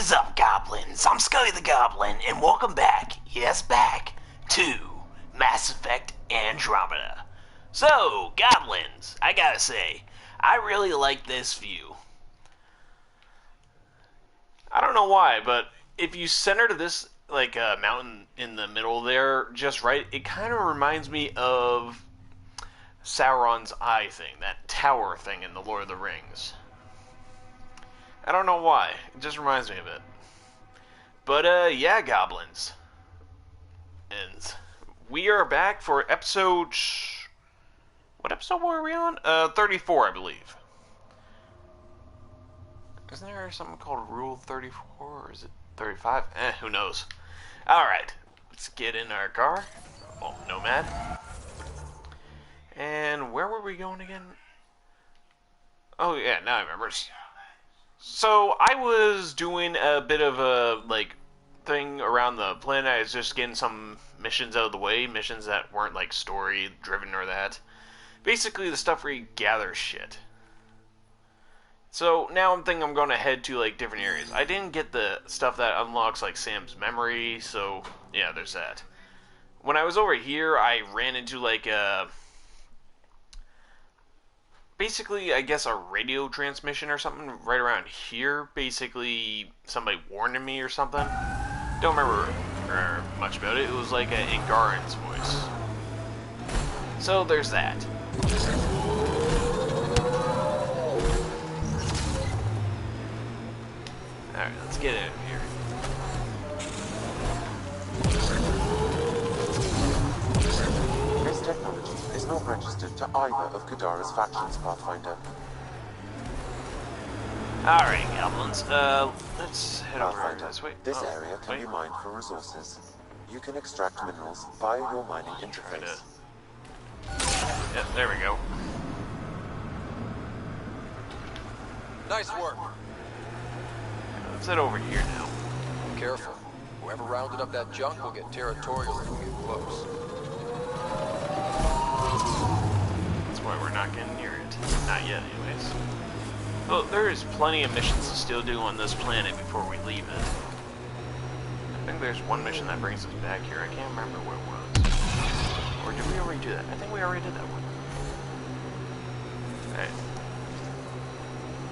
is up, goblins? I'm Scully the Goblin, and welcome back, yes back, to Mass Effect Andromeda. So, goblins, I gotta say, I really like this view. I don't know why, but if you center this, like, mountain in the middle there, just right, it kind of reminds me of Sauron's eye thing, that tower thing in the Lord of the Rings. I don't know why. It just reminds me of it. But, yeah, goblins. And we are back for episode... What episode were we on? 34, I believe. Isn't there something called Rule 34, or is it 35? Who knows. Alright, let's get in our car. Oh, Nomad. And where were we going again? Oh, yeah, now I remember. So, I was doing a bit of a, like, thing around the planet. I was just getting some missions out of the way. Missions that weren't, like, story-driven or that. Basically, the stuff where you gather shit. So, now I'm thinking I'm going to head to, like, different areas. I didn't get the stuff that unlocks, like, Sam's memory, so, yeah, there's that. When I was over here, I ran into, like, basically, I guess a radio transmission or something right around here. Basically, somebody warning me or something. Don't remember much about it. It was like in Garen's voice. So there's that. Alright, let's get out of here. This technology is not registered to either of Kadara's factions, Pathfinder. Alright, goblins. Let's head over this way. This area can be mined for resources. You can extract minerals via your mining interface. Yeah, there we go. Nice work. Let's head over here now. Careful. Whoever rounded up that junk will get territorial if we get close. That's why we're not getting near it. Not yet, anyways. Well, there is plenty of missions to still do on this planet before we leave it. I think there's one mission that brings us back here. I can't remember what it was. Or did we already do that? I think we already did that one. Alright.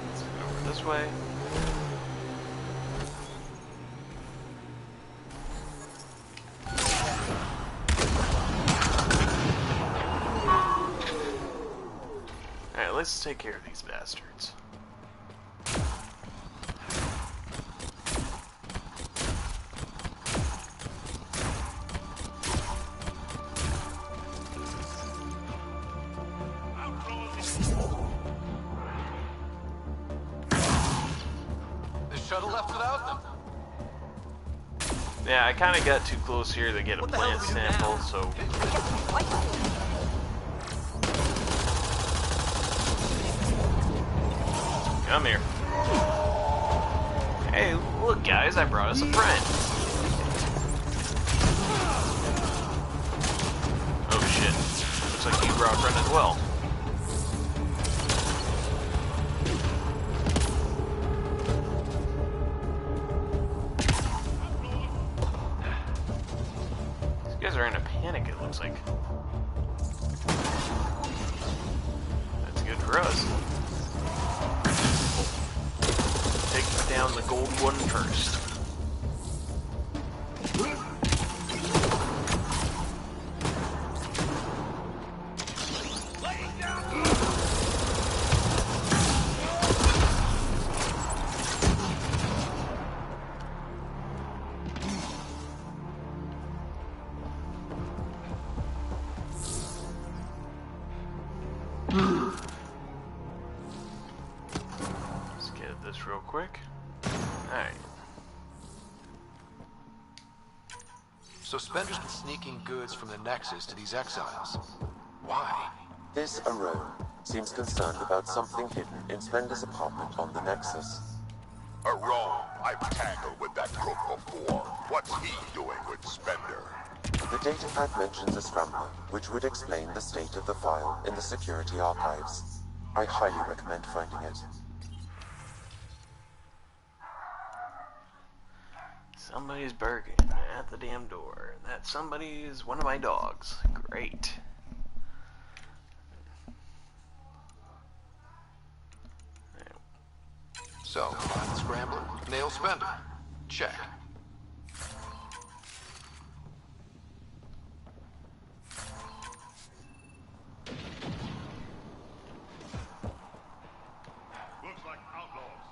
Let's go over this way. Alright, let's take care of these bastards. The shuttle left without them. Yeah, I kind of got too close here to get a plant sample, so... Come here. Hey, look guys, I brought us a friend. Oh shit. Looks like you brought a friend as well. These guys are in a panic, it looks like. That's good for us. Take down the gold one first. Let's get this real quick. Alright. So Spender's been sneaking goods from the Nexus to these exiles. Why? This Arone seems concerned about something hidden in Spender's apartment on the Nexus. Arone, I've tangled with that crook before. What's he doing with Spender? The datapad mentions a scrambler, which would explain the state of the file in the security archives. I highly recommend finding it. Somebody's barking at the damn door. That somebody is one of my dogs. Great. So, find the scrambler, nail spender. Check. Looks like outlaws.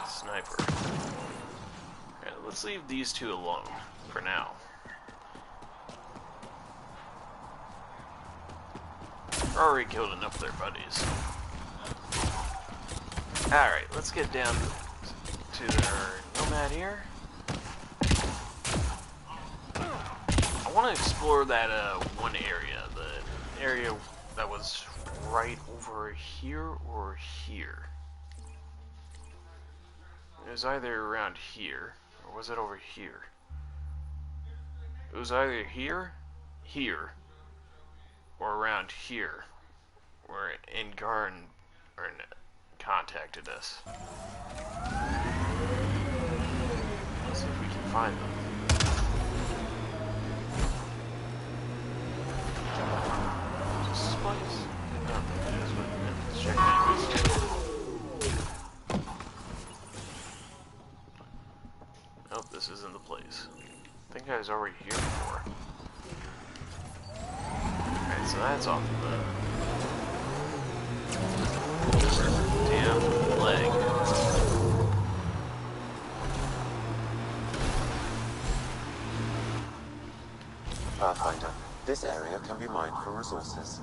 Sniper. Alright, let's leave these two alone for now. We're already killed enough of their buddies. Alright, let's get down to their nomad here. I want to explore that one area, the area that was right over here or here. It was either around here, or was it over here? It was either here, here, or around here, where Engarn contacted us. Let's see if we can find them. Is this place? I don't think it is, but let's check anyways. Nope, this isn't the place. I think I was already here before. Alright, so that's off the damn leg. Pathfinder, this area can be mined for resources.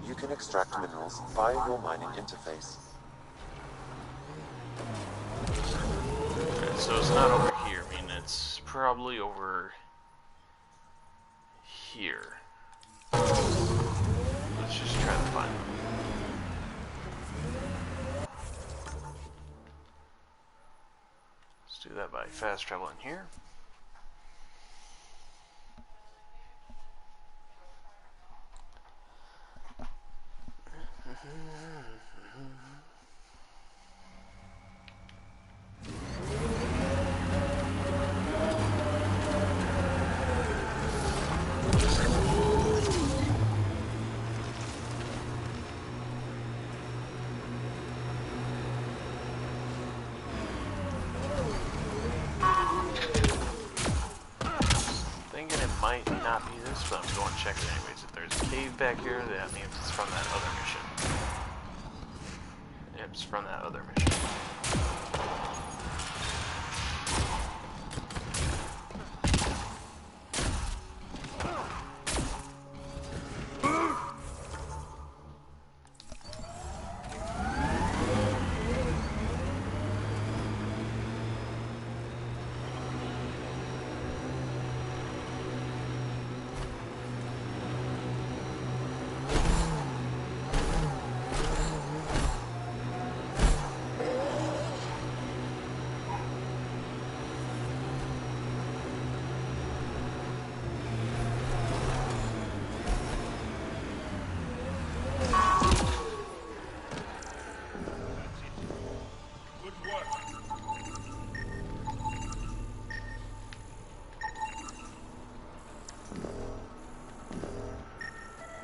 You can extract minerals via your mining interface. Okay, so it's not over here. I mean, it's probably over here. Let's just try to find them. Let's do that by fast traveling here. Might not be this, but I'm going to check it anyways. If there's a cave back here, that means it's from that other mission. Yep, it's from that other mission.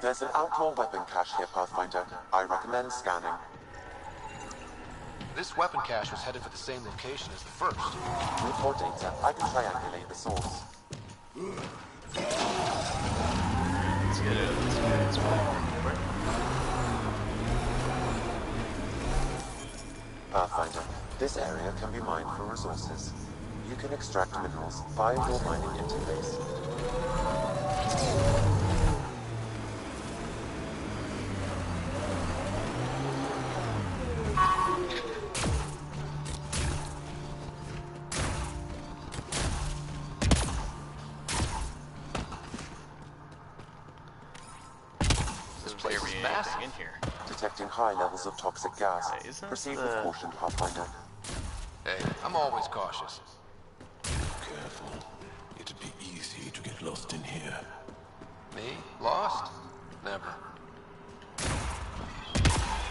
There's an outlaw weapon cache here, Pathfinder. I recommend scanning. This weapon cache was headed for the same location as the first. With more data, I can triangulate the source. Let's get it. Let's get it. Let's get it. Pathfinder, this area can be mined for resources. You can extract minerals via your mining interface. In here. Detecting high levels of toxic gas. Proceed with caution, Pathfinder. Hey, I'm always cautious. Careful. It'd be easy to get lost in here. Me? Lost? Never.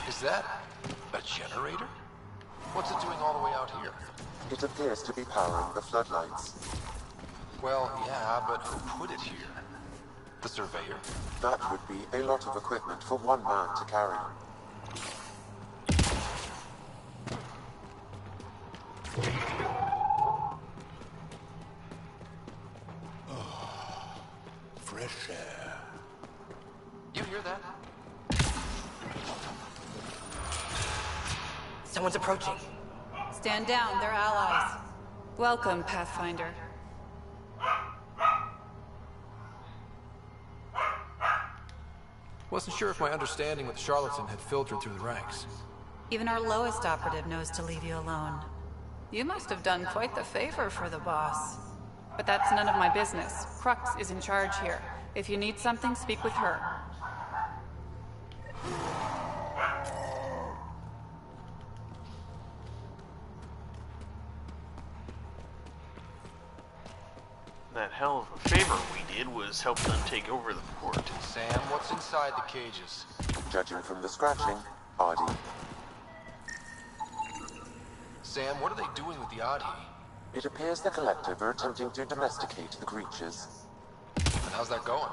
Is that a generator? What's it doing all the way out here? It appears to be powering the floodlights. Well, yeah, but who put it here? The surveyor? That would be a lot of equipment for one man to carry. Fresh air. You hear that? Someone's approaching. Stand down, they're allies. Welcome, Pathfinder. Wasn't sure if my understanding with the charlatan had filtered through the ranks. Even our lowest operative knows to leave you alone. You must have done quite the favor for the boss. But that's none of my business. Crux is in charge here. If you need something, speak with her. That hell of a favor we did was help them take over the port. Sam, what's inside the cages? Judging from the scratching, Artie. Sam, what are they doing with the Adi? It appears the Collective are attempting to domesticate the creatures. And how's that going?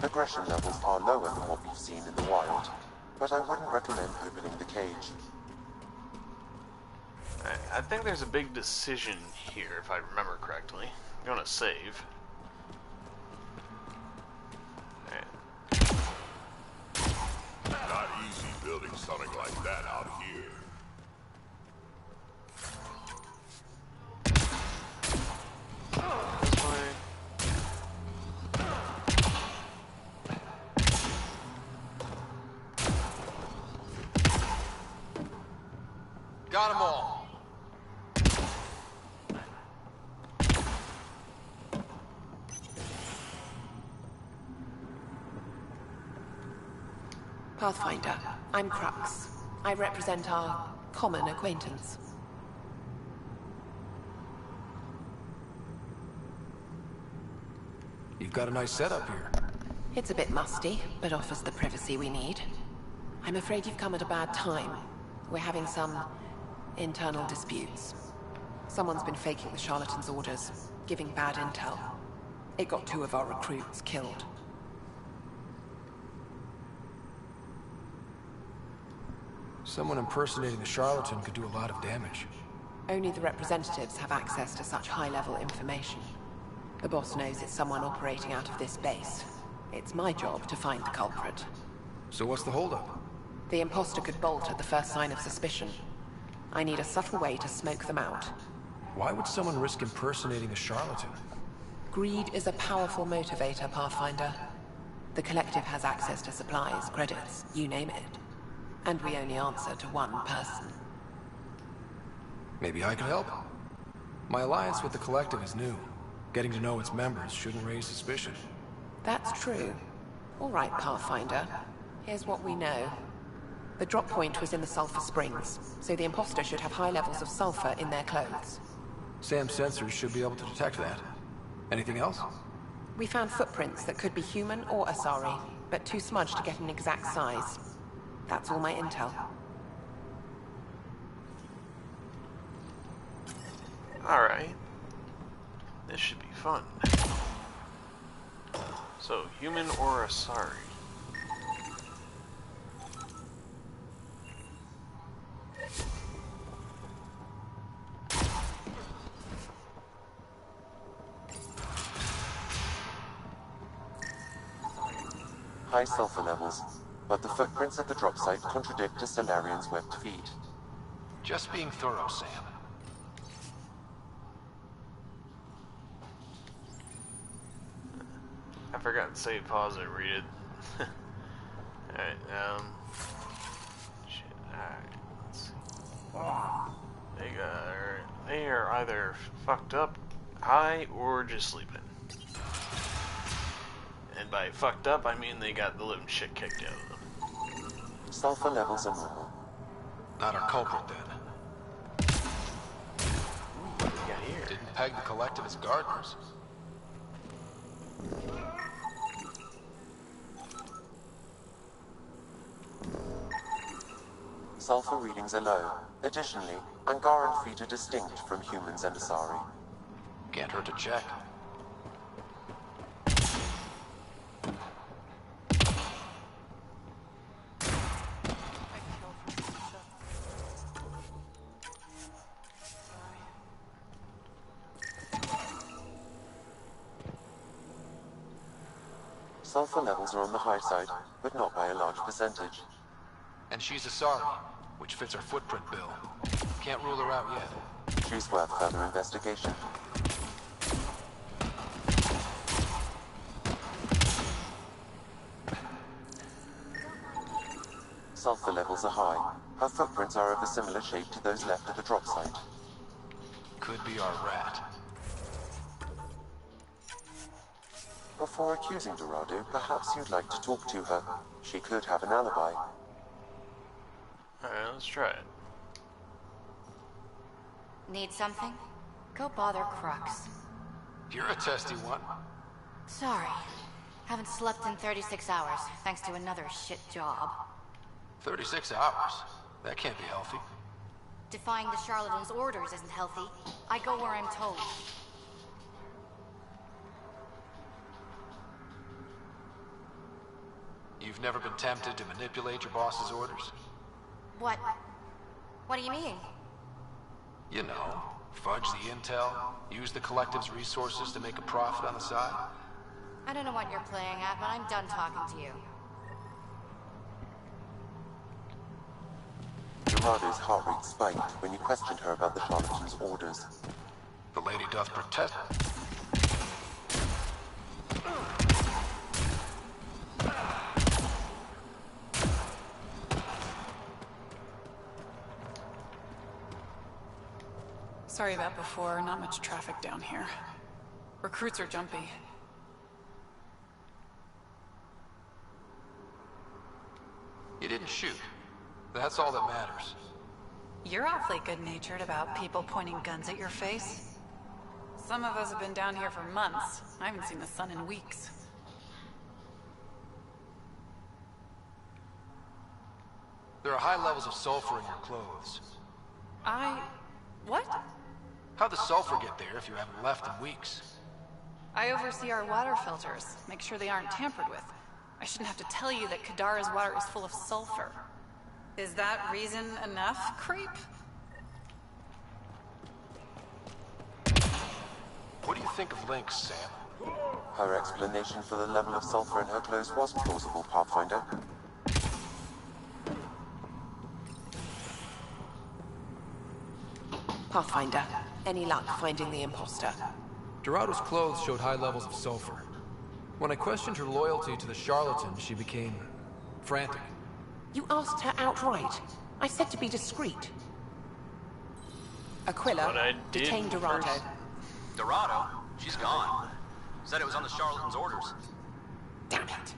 Aggression levels are lower than what we've seen in the wild, but I wouldn't recommend opening the cage. I think there's a big decision here, if I remember correctly. I'm gonna save. Alright. Not easy building something like that out here. This way. Got 'em all. Pathfinder, I'm Crux. I represent our common acquaintance. You've got a nice setup here. It's a bit musty, but offers the privacy we need. I'm afraid you've come at a bad time. We're having some internal disputes. Someone's been faking the charlatan's orders, giving bad intel. It got 2 of our recruits killed. Someone impersonating the charlatan could do a lot of damage. Only the representatives have access to such high-level information. The boss knows it's someone operating out of this base. It's my job to find the culprit. So what's the holdup? The imposter could bolt at the first sign of suspicion. I need a subtle way to smoke them out. Why would someone risk impersonating a charlatan? Greed is a powerful motivator, Pathfinder. The Collective has access to supplies, credits, you name it. And we only answer to one person. Maybe I could help. My alliance with the Collective is new. Getting to know its members shouldn't raise suspicion. That's true. All right, Pathfinder. Here's what we know. The drop point was in the Sulphur Springs, so the imposter should have high levels of sulfur in their clothes. Sam's sensors should be able to detect that. Anything else? We found footprints that could be human or Asari, but too smudged to get an exact size. That's all my intel. Alright. This should be fun. So, human or Asari? High sulfur levels, but the footprints at the drop site contradict a Solarian's webbed feet. Just being thorough, Sam. I forgot to save, pause, and read it. Alright, shit, alright, let's see. They are either fucked up, high, or just sleeping. And by fucked up, I mean they got the living shit kicked out of them. Sulfur levels are normal. Not our culprit, then. What do we got here? Didn't peg the Collective as gardeners. Sulfur readings are low. Additionally, Angaran feet are distinct from humans and Asari. Can't hurt to check. Sulfur levels are on the high side, but not by a large percentage. And she's Asari, which fits her footprint bill. Can't rule her out yet. She's worth further investigation. Sulfur levels are high. Her footprints are of a similar shape to those left at the drop site. Could be our rat. Before accusing Dorado, perhaps you'd like to talk to her. She could have an alibi. Alright, let's try it. Need something? Go bother Crux. You're a testy one. Sorry. Haven't slept in 36 hours, thanks to another shit job. 36 hours? That can't be healthy. Defying the charlatan's orders isn't healthy. I go where I'm told. You've never been tempted to manipulate your boss's orders? What? What do you mean? You know, fudge the intel, use the collective's resources to make a profit on the side. I don't know what you're playing at, but I'm done talking to you. Dorado's heart rate spiked when you questioned her about the charlatan's orders. The lady doth protest. Sorry about before, not much traffic down here. Recruits are jumpy. You didn't shoot. That's all that matters. You're awfully good-natured about people pointing guns at your face. Some of us have been down here for months. I haven't seen the sun in weeks. There are high levels of sulfur in your clothes. What? How'd the sulfur get there if you haven't left in weeks? I oversee our water filters, make sure they aren't tampered with. I shouldn't have to tell you that Kadara's water is full of sulfur. Is that reason enough, creep? What do you think of Lynx, Sam? Her explanation for the level of sulfur in her clothes was plausible, Pathfinder. Pathfinder, any luck finding the imposter? Dorado's clothes showed high levels of sulfur. When I questioned her loyalty to the charlatan, she became frantic. You asked her outright. I said to be discreet. Aquila, What I did detain Dorado. first. Dorado? She's gone. Said it was on the charlatan's orders. Damn it.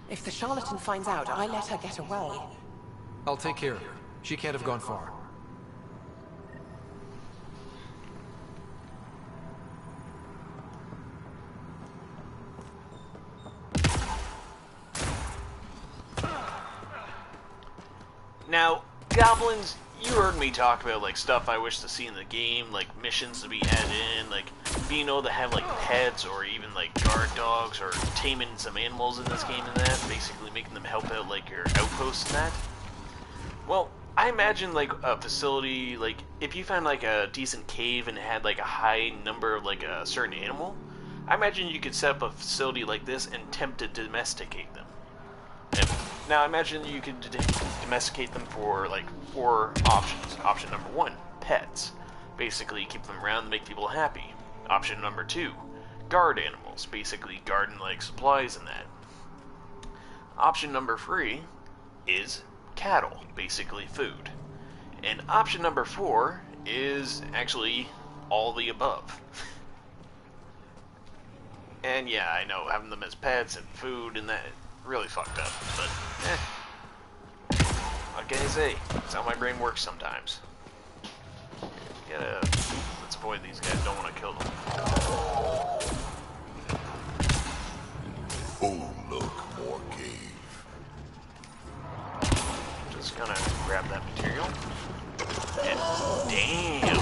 If the charlatan finds out, I let her get away. I'll take care of her. She can't have gone far. Now, goblins, you heard me talk about like stuff I wish to see in the game, like missions to be added in, like being able to have like pets or even like guard dogs or taming some animals in this game and that, basically making them help out like your outposts and that. Well, I imagine like a facility, like if you found like a decent cave and had like a high number of like a certain animal, I imagine you could set up a facility like this and attempt to domesticate them. And now imagine you could domesticate them for like 4 options. Option number 1, pets. Basically keep them around and make people happy. Option number 2, guard animals. Basically garden like supplies and that. Option number 3 is cattle. Basically food. And option number 4 is actually all the above. And yeah, I know, having them as pets and food and that, really fucked up, but what can I say? That's how my brain works sometimes. Let's avoid these guys, don't want to kill them. Oh, look, more cave. Just gonna grab that material. And damn.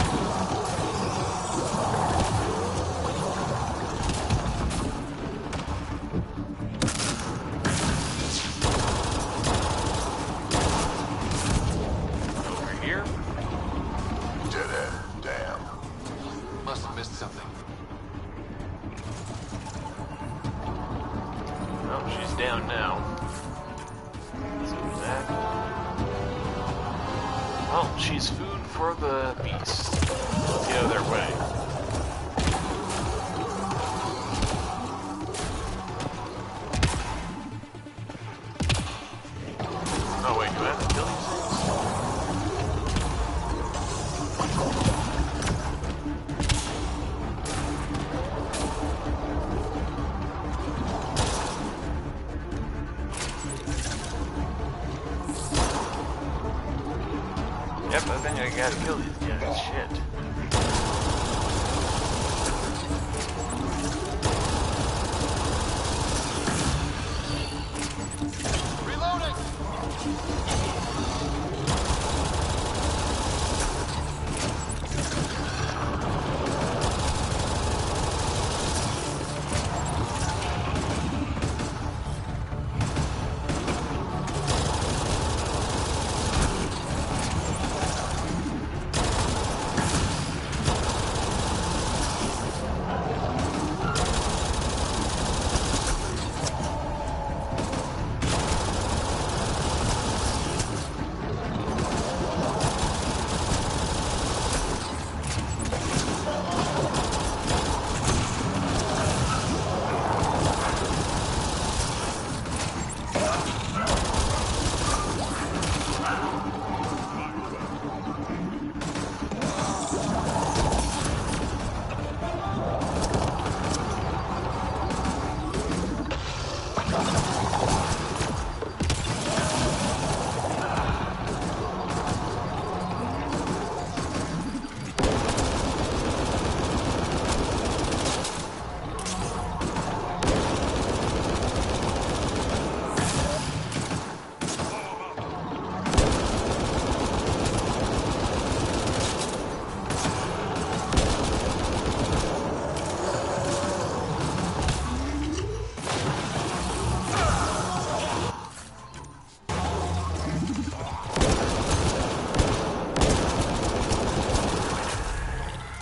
Over here. Dead end. Damn. Must have missed something. Oh, she's down now. Let's do that. Oh, she's food for the beast. Let's get out of their way. Oh wait, do I have to kill these things? Yep, I think I gotta kill these guys. Shit. Reloading!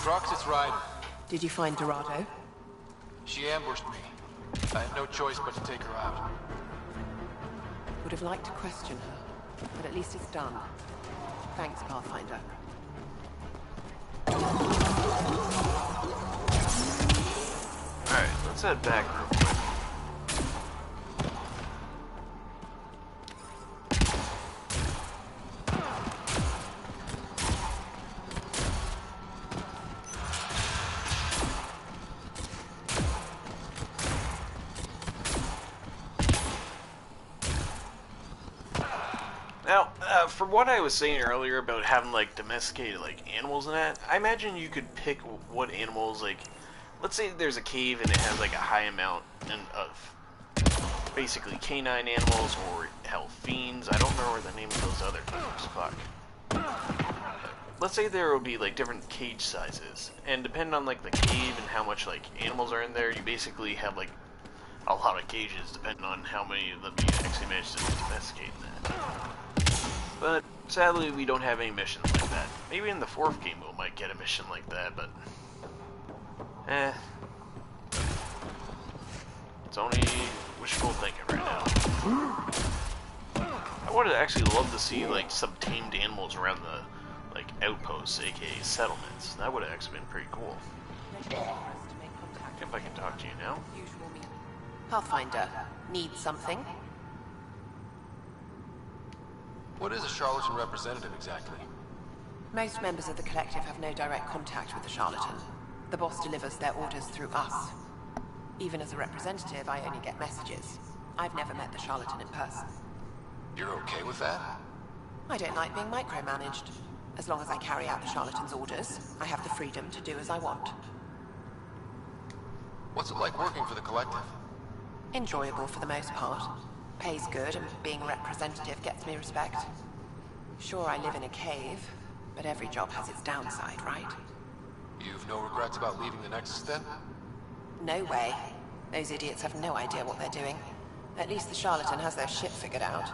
Crux, it's Ryder. Did you find Dorado? She ambushed me. I had no choice but to take her out. Would have liked to question her, but at least it's done. Thanks, Pathfinder. Alright, let's head back real quick. Now, from what I was saying earlier about having like domesticated like animals and that, I imagine you could pick what animals, like, let's say there's a cave and it has like a high amount of basically canine animals or hell fiends. I don't remember the name of those other groups. Fuck. Let's say there will be like different cage sizes, and depending on like the cave and how much like animals are in there, you basically have like a lot of cages depending on how many of them you actually manage to domesticate in that. But sadly, we don't have any missions like that. Maybe in the 4th game we might get a mission like that, but it's only wishful thinking right now. I would actually love to see like some tamed animals around the like outposts, aka settlements. That would have actually been pretty cool. If I can talk to you now. Pathfinder, need something? What is a charlatan representative exactly? Most members of the Collective have no direct contact with the charlatan. The boss delivers their orders through us. Even as a representative, I only get messages. I've never met the charlatan in person. You're okay with that? I don't like being micromanaged. As long as I carry out the charlatan's orders, I have the freedom to do as I want. What's it like working for the Collective? Enjoyable for the most part. Pays good, and being a representative gets me respect. Sure, I live in a cave, But every job has its downside, right? You've no regrets about leaving the Nexus then? No way. Those idiots have no idea what they're doing. At least the charlatan has their shit figured out.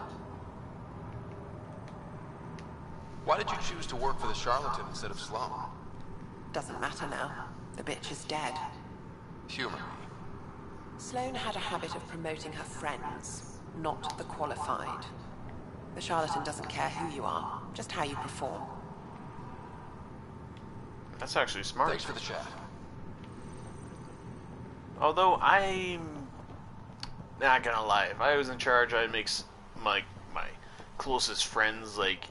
Why did you choose to work for the charlatan instead of Sloan? Doesn't matter now. The bitch is dead. Humor me. Sloan had a habit of promoting her friends, not the qualified. The charlatan doesn't care who you are, just how you perform. That's actually smart. Thanks for the chat. Although I'm not gonna lie, if I was in charge, I'd make my closest friends, like,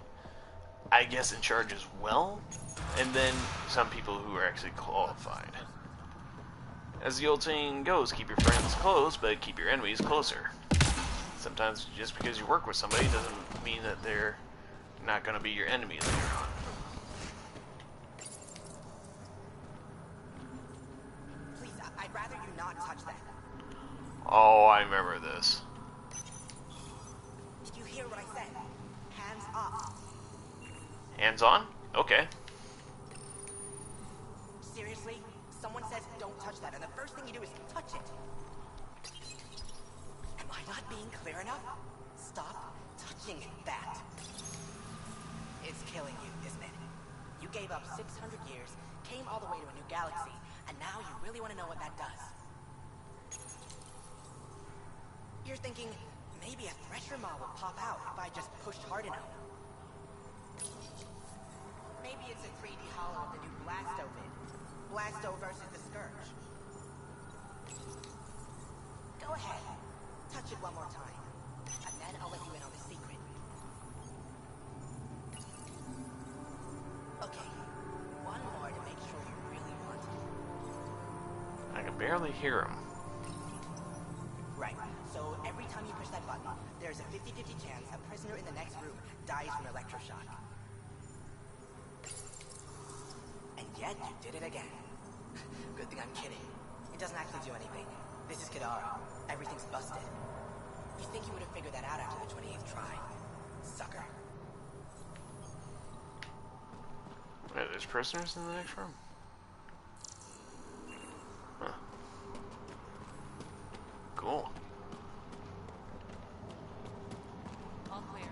I guess, in charge as well, and then some people who are actually qualified. As the old saying goes, keep your friends close, but keep your enemies closer. Sometimes just because you work with somebody doesn't mean that they're not gonna be your enemy later on. I'd rather you not touch that. Oh, I remember this. Did you hear what I said? Hands off. Hands on? Okay. Seriously? Someone says don't touch that, and the first thing you do is touch it. Am I not being clear enough? Stop touching that. It's killing you, isn't it? You gave up 600 years, came all the way to a new galaxy, and now you really want to know what that does. You're thinking, maybe a Thresher Maw will pop out if I just pushed hard enough. Maybe it's a 3D hollow of the new Blasto vid. Blasto versus the Scourge. Go ahead. Touch it one more time. And then I'll let you in on the secret. Okay. One more to make sure you really want it. I can barely hear him. Right. So every time you push that button, there's a 50-50 chance a prisoner in the next room dies from electroshock. And yet you did it again. Good thing I'm kidding. It doesn't actually do anything. This is Kadara. Everything's busted. You think you would have figured that out after the 28th try? Sucker. Wait, there's prisoners in the next room? Huh. Cool. All clear.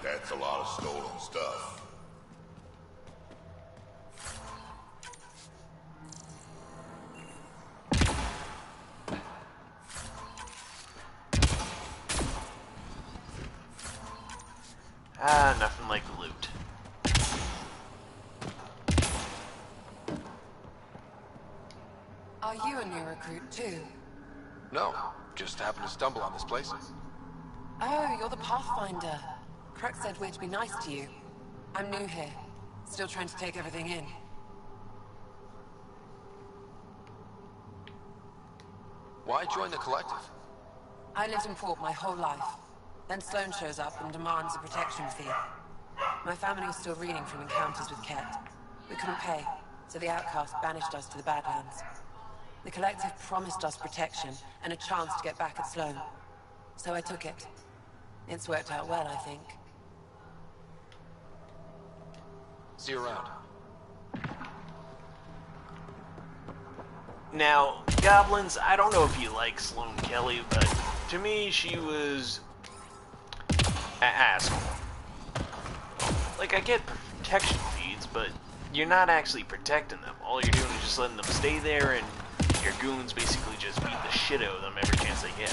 That's a lot of stolen stuff. Ah, nothing like loot. Are you a new recruit too? No, just happened to stumble on this place. Oh, you're the Pathfinder. Crux said we're to be nice to you. I'm new here. Still trying to take everything in. Why join the collective? I lived in port my whole life. Then Sloan shows up and demands a protection fee. My family was still reeling from encounters with Ket. We couldn't pay, so the outcast banished us to the Badlands. The collective promised us protection and a chance to get back at Sloan. So I took it. It's worked out well, I think. See you around. Now, goblins, I don't know if you like Sloane Kelly, but to me, she was an asshole. Like, I get protection feeds, but you're not actually protecting them. All you're doing is just letting them stay there, and your goons basically just beat the shit out of them every chance they get.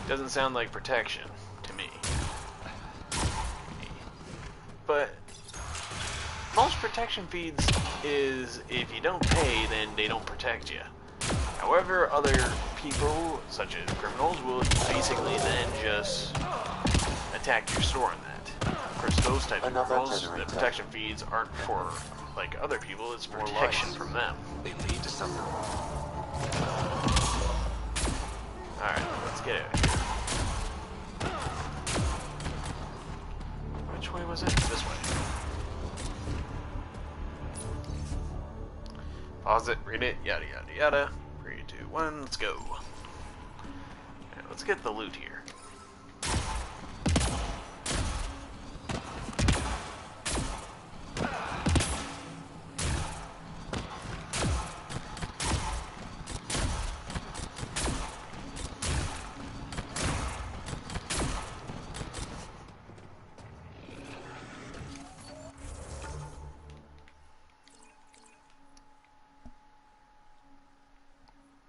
Doesn't sound like protection to me. But most protection feeds is if you don't pay, then they don't protect you. However, other people, such as criminals, will basically then just attack your store on that. Of course, those types of Another criminals, the generator. protection feeds aren't for like other people, it's More protection lights. from them. They lead to something. Alright, let's get out of here. Which way was it? This way. Pause it, read it, yada yada yada. 3, 2, 1, let's go. Alright, let's get the loot here.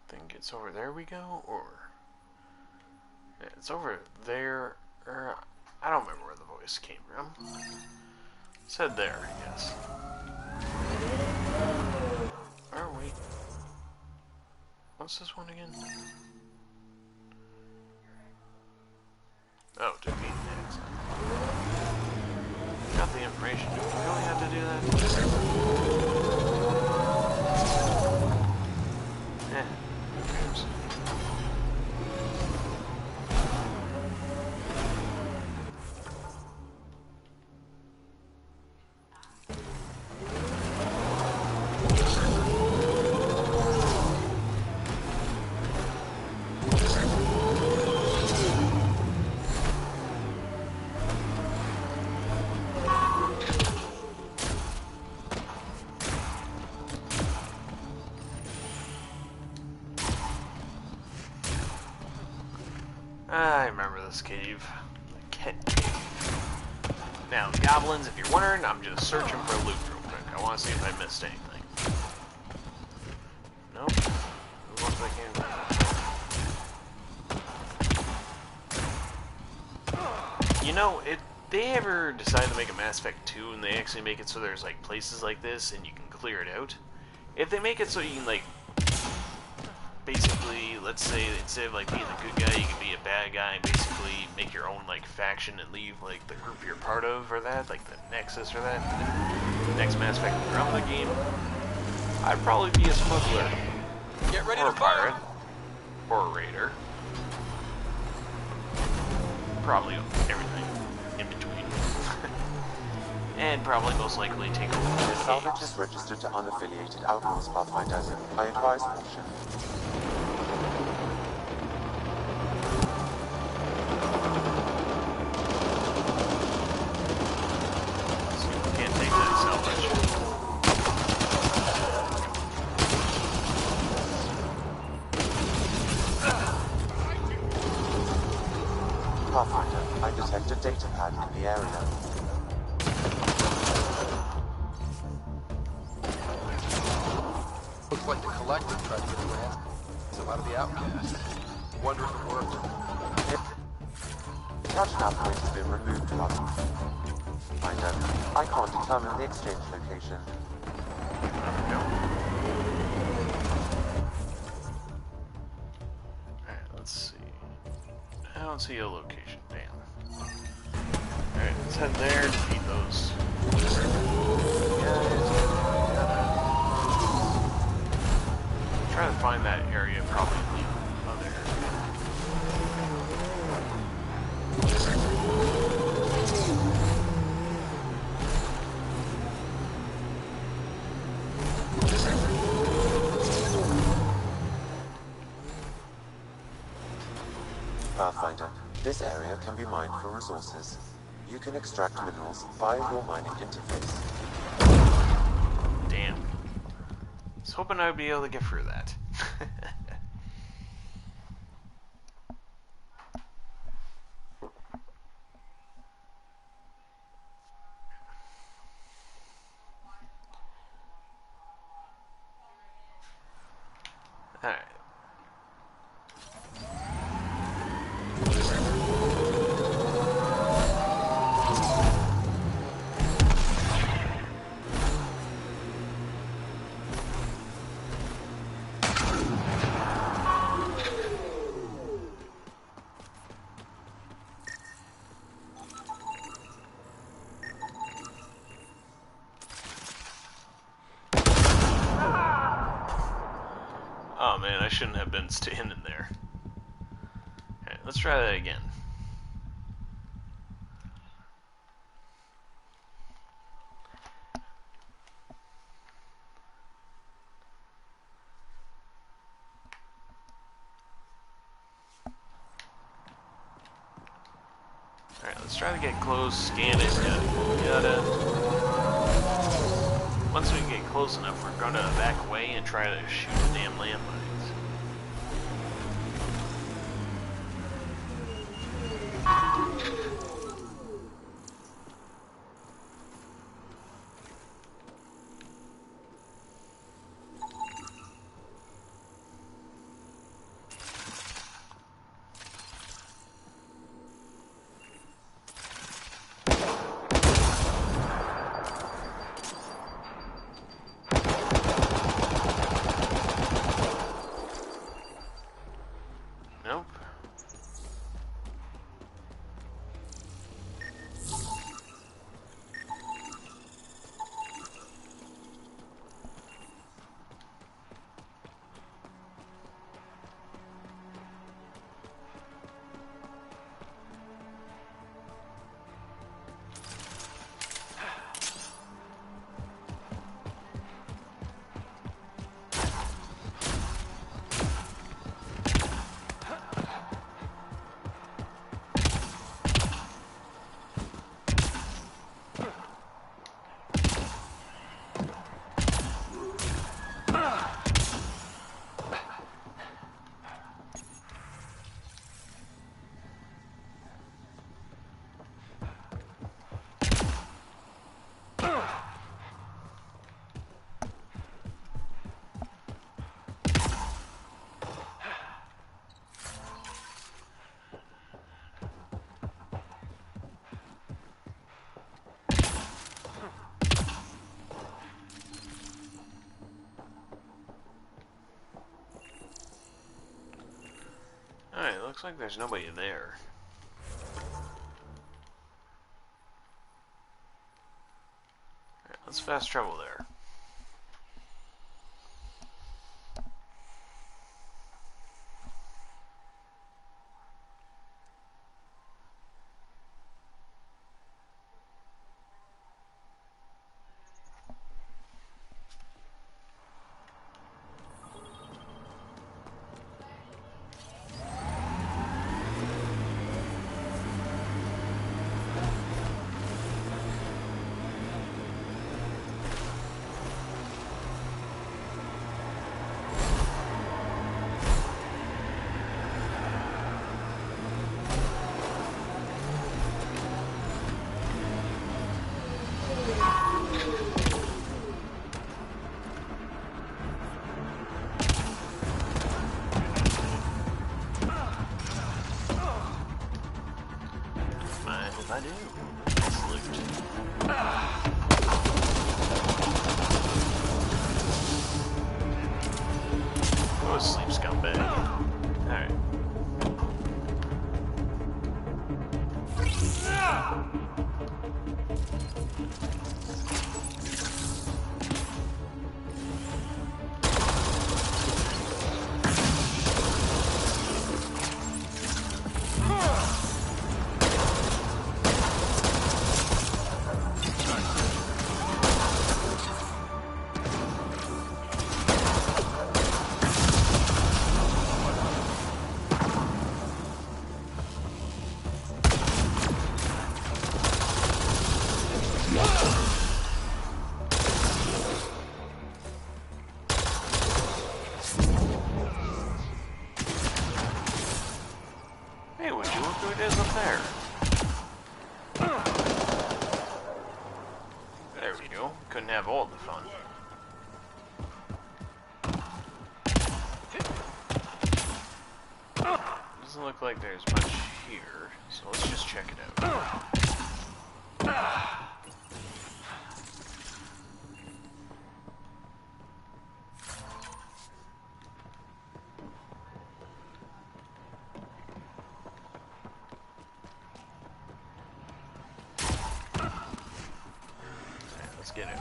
Think it's over there we go, or... Yeah, it's over there, or... I don't remember where the voice came from. It said there, I guess. Or wait. What's this one again? Oh, defeat the exile. Got the information. Do we really have to do that? Eh. Oops. I remember this cave. The Ket Cave. Now, goblins, if you're wondering, I'm just searching for loot real quick. I want to see if I missed anything. Nope. It looks like anything. You know, if they ever decide to make a Mass Effect 2 and they actually make it so there's like places like this and you can clear it out, if they make it so you can like basically, let's say instead of like being the good guy, you can be a bad guy and basically make your own like faction and leave like the group you're part of or that, like the Nexus or that, the next Mass Effect around the game. I'd probably be a smuggler. Get ready or to a pirate. fire. Or a raider. Probably everything in between. And probably most likely take over The the salvage caves. is registered to unaffiliated Outlaws Pathfinders. I advise caution. Can't take that salvage. Pathfinder, I detect a data pad in the area. Looks like the Collective tried to get a ransom out of the Outcast. Wonder if it worked. The touch nav point has been removed, Pathfinder. I can't determine the exchange location. Alright, let's see. I don't see a location, damn. Alright, let's head there, defeat those guys. Try to find that area, probably in the other area. Pathfinder, this area can be mined for resources. You can extract minerals via your mining interface. Damn. I was hoping I would be able to get through that. Alright. Oh man, I shouldn't have been standing there. Alright, let's try that again. let's try to get close, scan it, yada. Once we get close enough, we're gonna back away and try to shoot the damn landmines. Nope. Alright, looks like there's nobody there. Alright, let's fast travel there. I do. Nice loot. Go to sleep, scumbag. Alright. Hey, would you look who it is up there? There we go. Couldn't have all the fun. Doesn't look like there's much here, so let's just check it out. Let's get it.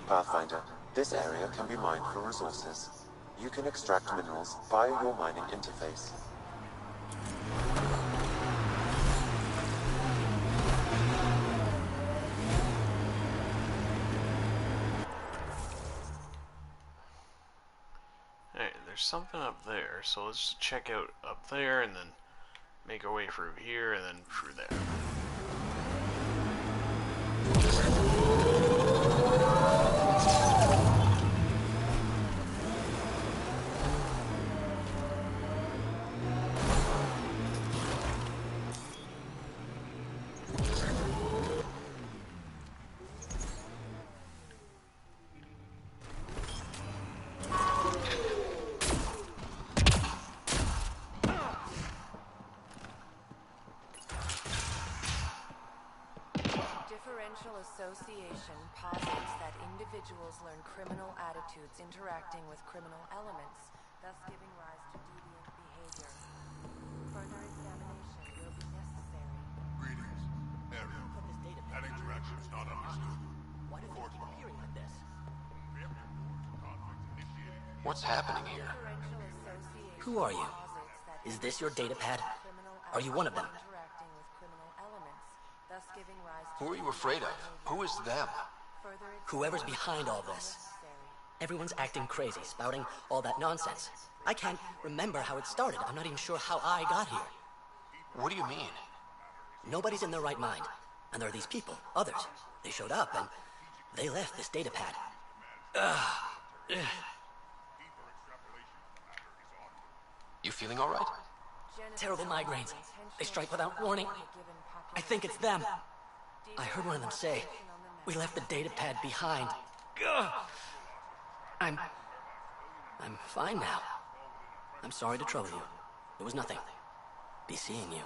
Pathfinder, This area can be mined for resources. You can extract minerals via your mining interface. Alright, there's something up there, so let's just check out up there and then make our way through here and then through there. Differential association posits that individuals learn criminal attitudes interacting with criminal elements, thus giving rise to deviant behavior. Further examination will be necessary. Greetings, Ariel. That interaction's not understood. Why does it keep appearing like this? What's happening here? Differential association Who are you? posits that Is this your data pad? criminal Are you one of them? interacting with criminal elements, thus giving rise to Who are you afraid of? Who is them? further Whoever's behind all this. Everyone's acting crazy, spouting all that nonsense. I can't remember how it started. I'm not even sure how I got here. What do you mean? Nobody's in their right mind. And there are these people, others. They showed up and they left this data pad. You feeling all right? Terrible migraines. They strike without warning. I think it's them. I heard one of them say, "We left the data pad behind." Ugh. I'm fine now. I'm sorry to trouble you. It was nothing. Be seeing you.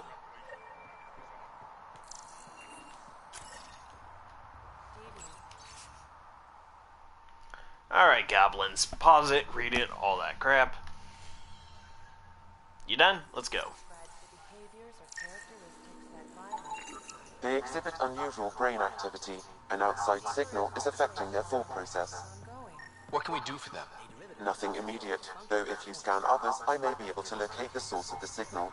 Alright, goblins. Pause it, read it, all that crap. You done? Let's go. They exhibit unusual brain activity. An outside signal is affecting their thought process. What can we do for them? Nothing immediate, though if you scan others, I may be able to locate the source of the signal.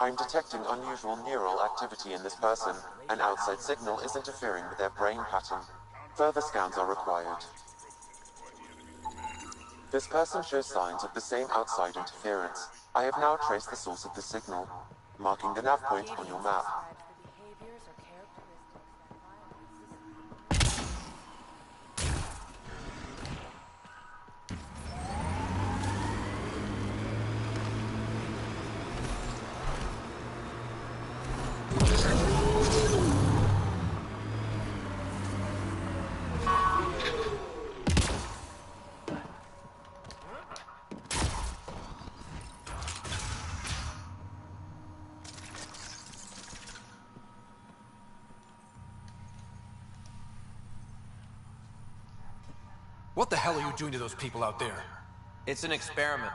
I'm detecting unusual neural activity in this person. An outside signal is interfering with their brain pattern. Further scans are required. This person shows signs of the same outside interference. I have now traced the source of the signal, marking the nav point on your map. What the hell are you doing to those people out there? It's an experiment.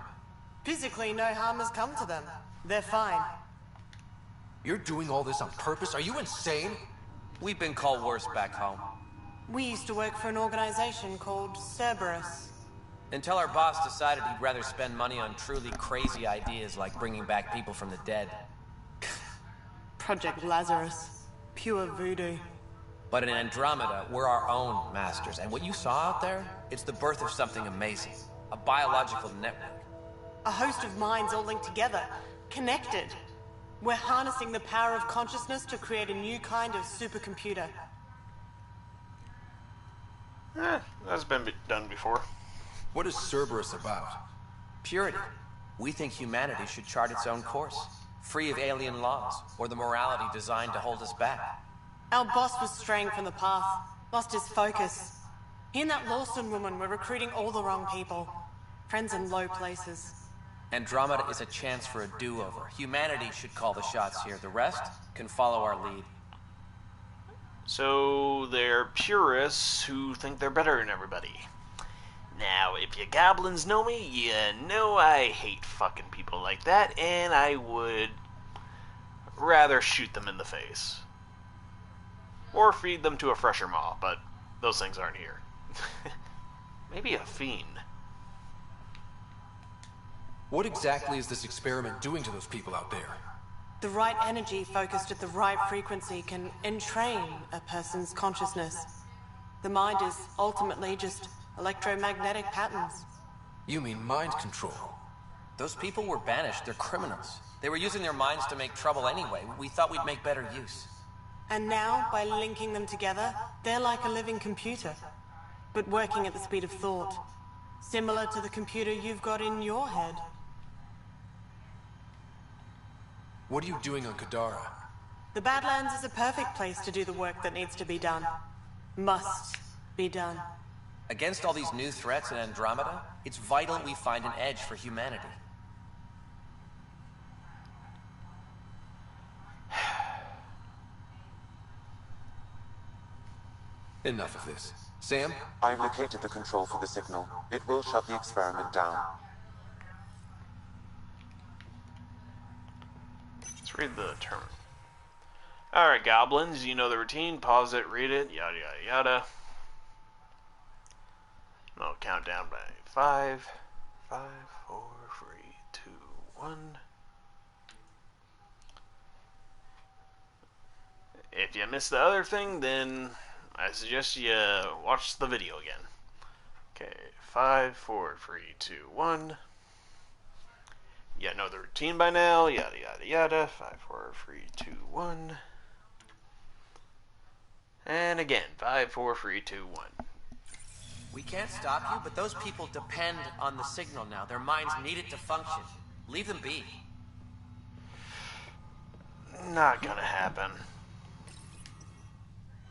Physically, no harm has come to them. They're fine. You're doing all this on purpose? Are you insane? We've been called worse back home. We used to work for an organization called Cerberus. Until our boss decided he'd rather spend money on truly crazy ideas like bringing back people from the dead. Project Lazarus. Pure voodoo. But in Andromeda, we're our own masters. And what you saw out there, it's the birth of something amazing. A biological network. A host of minds all linked together. Connected. We're harnessing the power of consciousness to create a new kind of supercomputer. That's been done before. What is Cerberus about? Purity. We think humanity should chart its own course. Free of alien laws, or the morality designed to hold us back. Our boss was straying from the path. Lost his focus. He and that Lawson woman were recruiting all the wrong people. Friends in low places. Andromeda is a chance for a do-over. Humanity should call the shots here. The rest can follow our lead. So they're purists who think they're better than everybody. Now, if you goblins know me, you know I hate fucking people like that, and I would rather shoot them in the face. Or feed them to a fresher maw, but those things aren't here. Maybe a fiend. What exactly is this experiment doing to those people out there? The right energy focused at the right frequency can entrain a person's consciousness. The mind is ultimately just electromagnetic patterns. You mean mind control? Those people were banished. They're criminals. They were using their minds to make trouble anyway. We thought we'd make better use. And now, by linking them together, they're like a living computer, but working at the speed of thought. Similar to the computer you've got in your head. What are you doing on Kadara? The Badlands is a perfect place to do the work that needs to be done. Must be done. Against all these new threats in Andromeda, it's vital we find an edge for humanity. Enough of this. Sam? I've located the control for the signal. It will shut the experiment down. Let's read the term. Alright, goblins, you know the routine. Pause it, read it, yada yada yada. I'll count down by 5, 5, 4, 3, 2, 1. If you missed the other thing, then I suggest you watch the video again. Okay, 5, 4, 3, 2, 1. You know the routine by now, yada yada yada. 5, 4, 3, 2, 1. And again, 5, 4, 3, 2, 1. We can't stop you, but those people depend on the signal now. Their minds need it to function. Leave them be. Not gonna happen.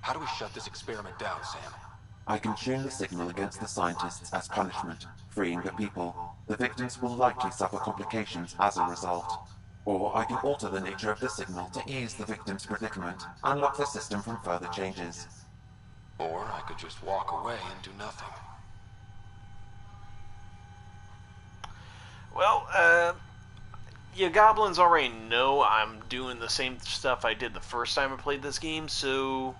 How do we shut this experiment down, Sam? I can tune the signal against the scientists as punishment, freeing the people. The victims will likely suffer complications as a result. Or I can alter the nature of the signal to ease the victim's predicament, unlock the system from further changes. Or I could just walk away and do nothing. Well, you goblins already know I'm doing the same stuff I did the first time I played this game, so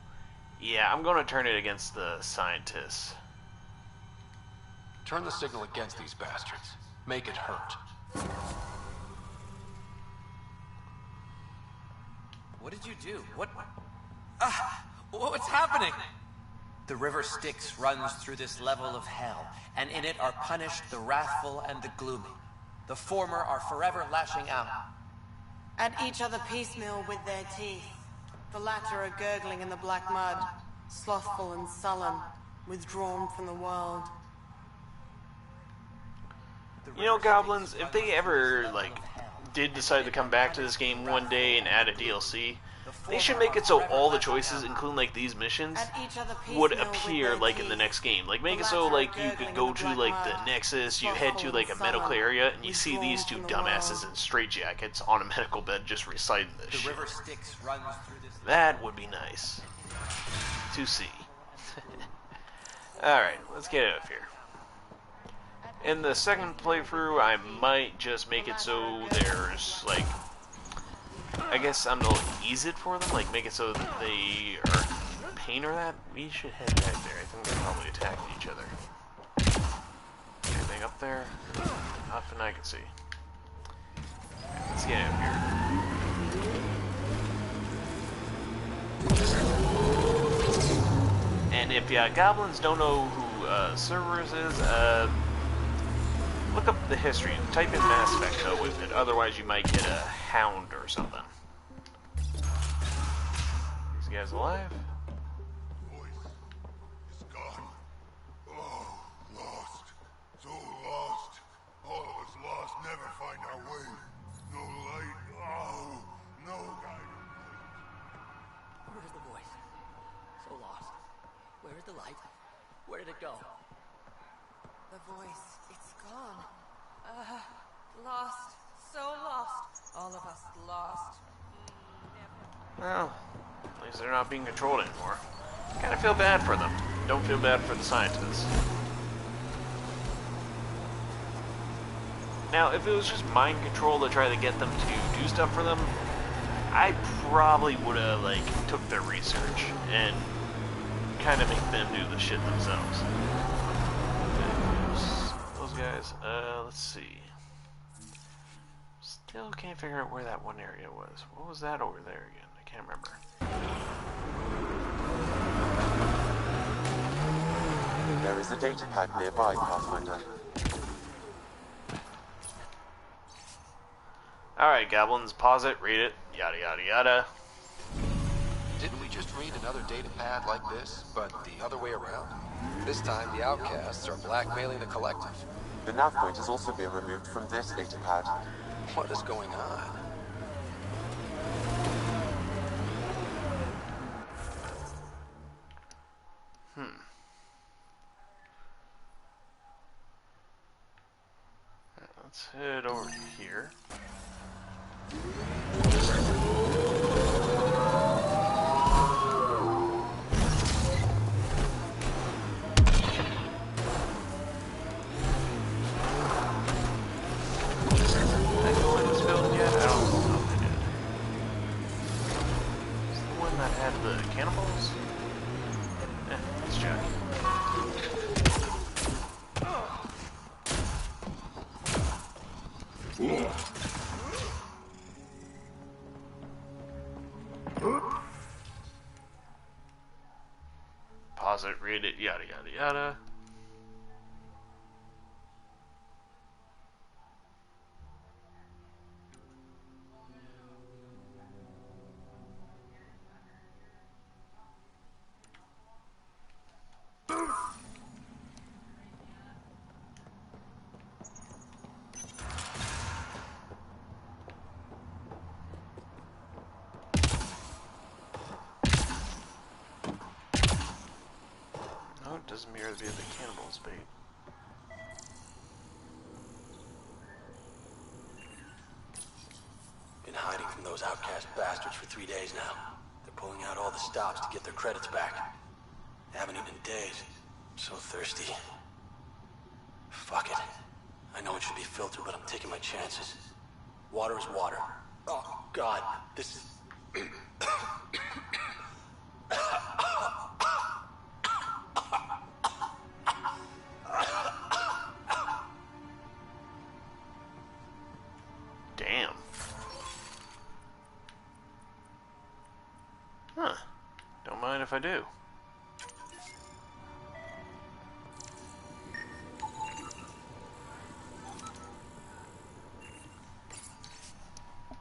yeah, I'm going to turn it against the scientists. Turn the signal against these bastards. Make it hurt. What did you do? What's happening? The river Styx runs through this level of hell, and in it are punished the wrathful and the gloomy. The former are forever lashing out. At each other piecemeal with their teeth. The latter are gurgling in the black mud, slothful and sullen, withdrawn from the world. You know, goblins, if they ever, did decide to come back to this game one day and add a DLC, they should make it so all the choices, including, these missions, would appear, in the next game. Make it so, you could go to, the Nexus, you head to, a medical area, and you see these two dumbasses in straitjackets on a medical bed just reciting this shit. That would be nice to see. Alright, let's get out of here. In the second playthrough, I might just make it so there's, I guess I'm going to ease it for them, make it so that they are in pain or that. We should head back there. I think they're probably attacking each other. Anything up there? Nothing I can see. Okay, let's get out of here. And if goblins don't know who Cerberus is, look up the history. Type in Mass Effect with it. Otherwise, you might get a hound or something. These guys alive? It's gone. Oh, lost. So lost. All of us lost. Never find our way. No light. Oh, no guidance. Where's the voice? So lost. Where's the light? Where did it go? The voice, it's gone. Lost. So lost. All of us lost. Well, at least they're not being controlled anymore. Kind of feel bad for them. Don't feel bad for the scientists. Now, if it was just mind control to try to get them to do stuff for them, I probably would have, took their research and kind of make them do the shit themselves. Those guys. Let's see. Still can't figure out where that one area was. What was that over there again? I can't remember. There is a data pad nearby, Pathfinder. Alright, goblins, pause it, read it, yada yada yada. Didn't we just read another data pad like this, but the other way around? This time, the outcasts are blackmailing the collective. The nav point has also been removed from this data pad. What is going on? Let's head over to here. Pause it, read it, yada yada yada. Doesn't mirror the other cannibal's bait. Been hiding from those outcast bastards for 3 days now. They're pulling out all the stops to get their credits back. Haven't eaten in days. So thirsty. Fuck it. I know it should be filtered, but I'm taking my chances. Water is water. Oh, God. This is... Damn. Huh. Don't mind if I do.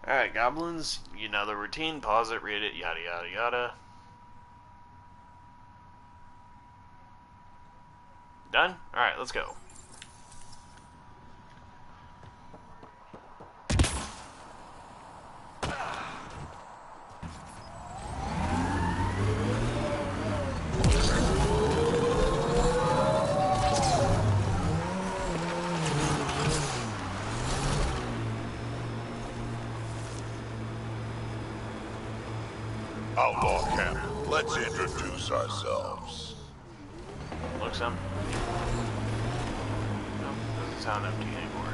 Alright, goblins, you know the routine. Pause it, read it, yada yada yada. Done? Alright, let's go. Outlaw camp, let's introduce ourselves. Look some. Nope, doesn't sound empty anymore.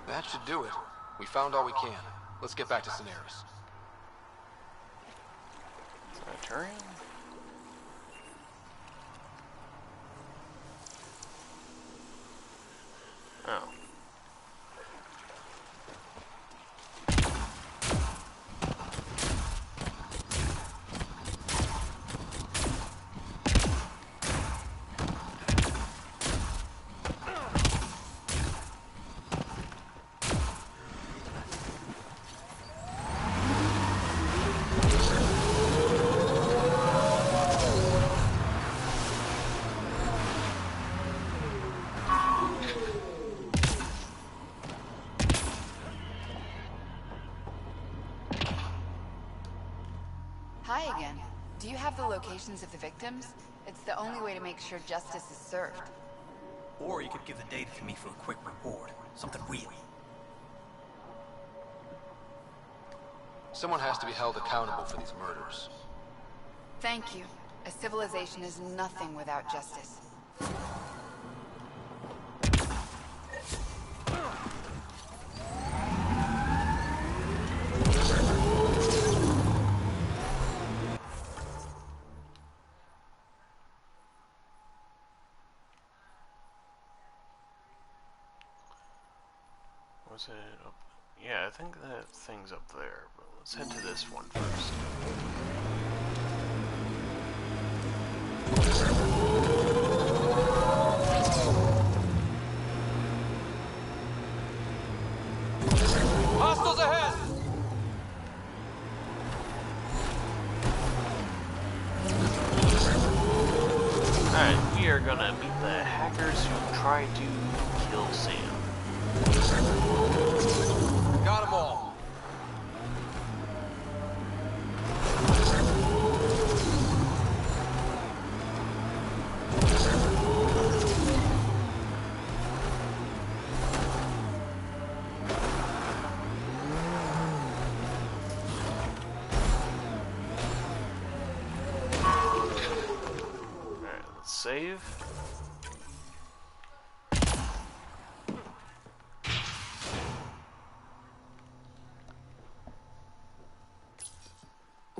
That should do it. We found all we can. Let's get back to Cineris. Sanitarium? Oh. again. Do you have the locations of the victims? It's the only way to make sure justice is served. Or you could give the data to me for a quick reward. Something real. Someone has to be held accountable for these murders. Thank you. A civilization is nothing without justice. Was it up? Yeah, I think that thing's up there, but let's head to this one first. Hostiles ahead! Alright, we are gonna meet the hackers who tried to kill Sam. Got them all. Alright, let's save.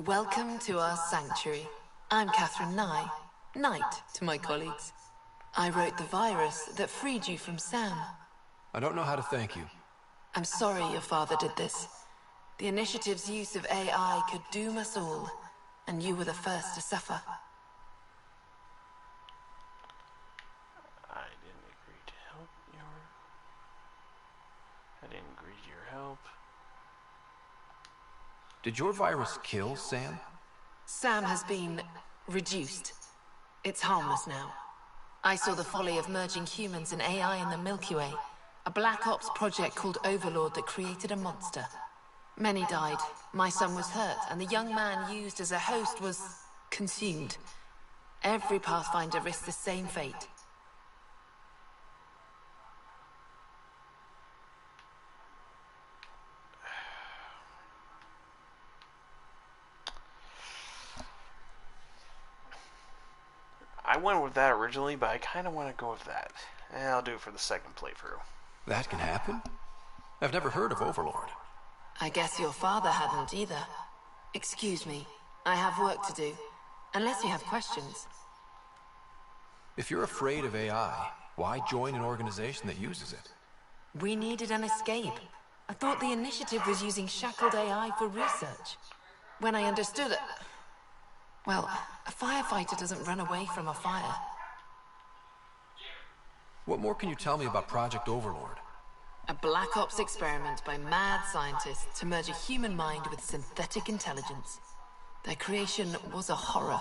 Welcome to our sanctuary. I'm Catherine Nye, Knight to my colleagues. I wrote the virus that freed you from Sam. I don't know how to thank you. I'm sorry your father did this. The Initiative's use of AI could doom us all, and you were the first to suffer. I didn't agree to help your... I didn't agree to your help. Did your virus kill Sam? Sam has been reduced. It's harmless now. I saw the folly of merging humans and AI in the Milky Way, a Black Ops project called Overlord that created a monster. Many died, my son was hurt, and the young man used as a host was consumed. Every Pathfinder risks the same fate. I went with that originally, but I kind of want to go with that. I'll do it for the second playthrough. That can happen? I've never heard of Overlord. I guess your father hadn't either. Excuse me, I have work to do. Unless you have questions. If you're afraid of AI, why join an organization that uses it? We needed an escape. I thought the Initiative was using shackled AI for research. When I understood it... Well, a firefighter doesn't run away from a fire. What more can you tell me about Project Overlord? A Black Ops experiment by mad scientists to merge a human mind with synthetic intelligence. Their creation was a horror.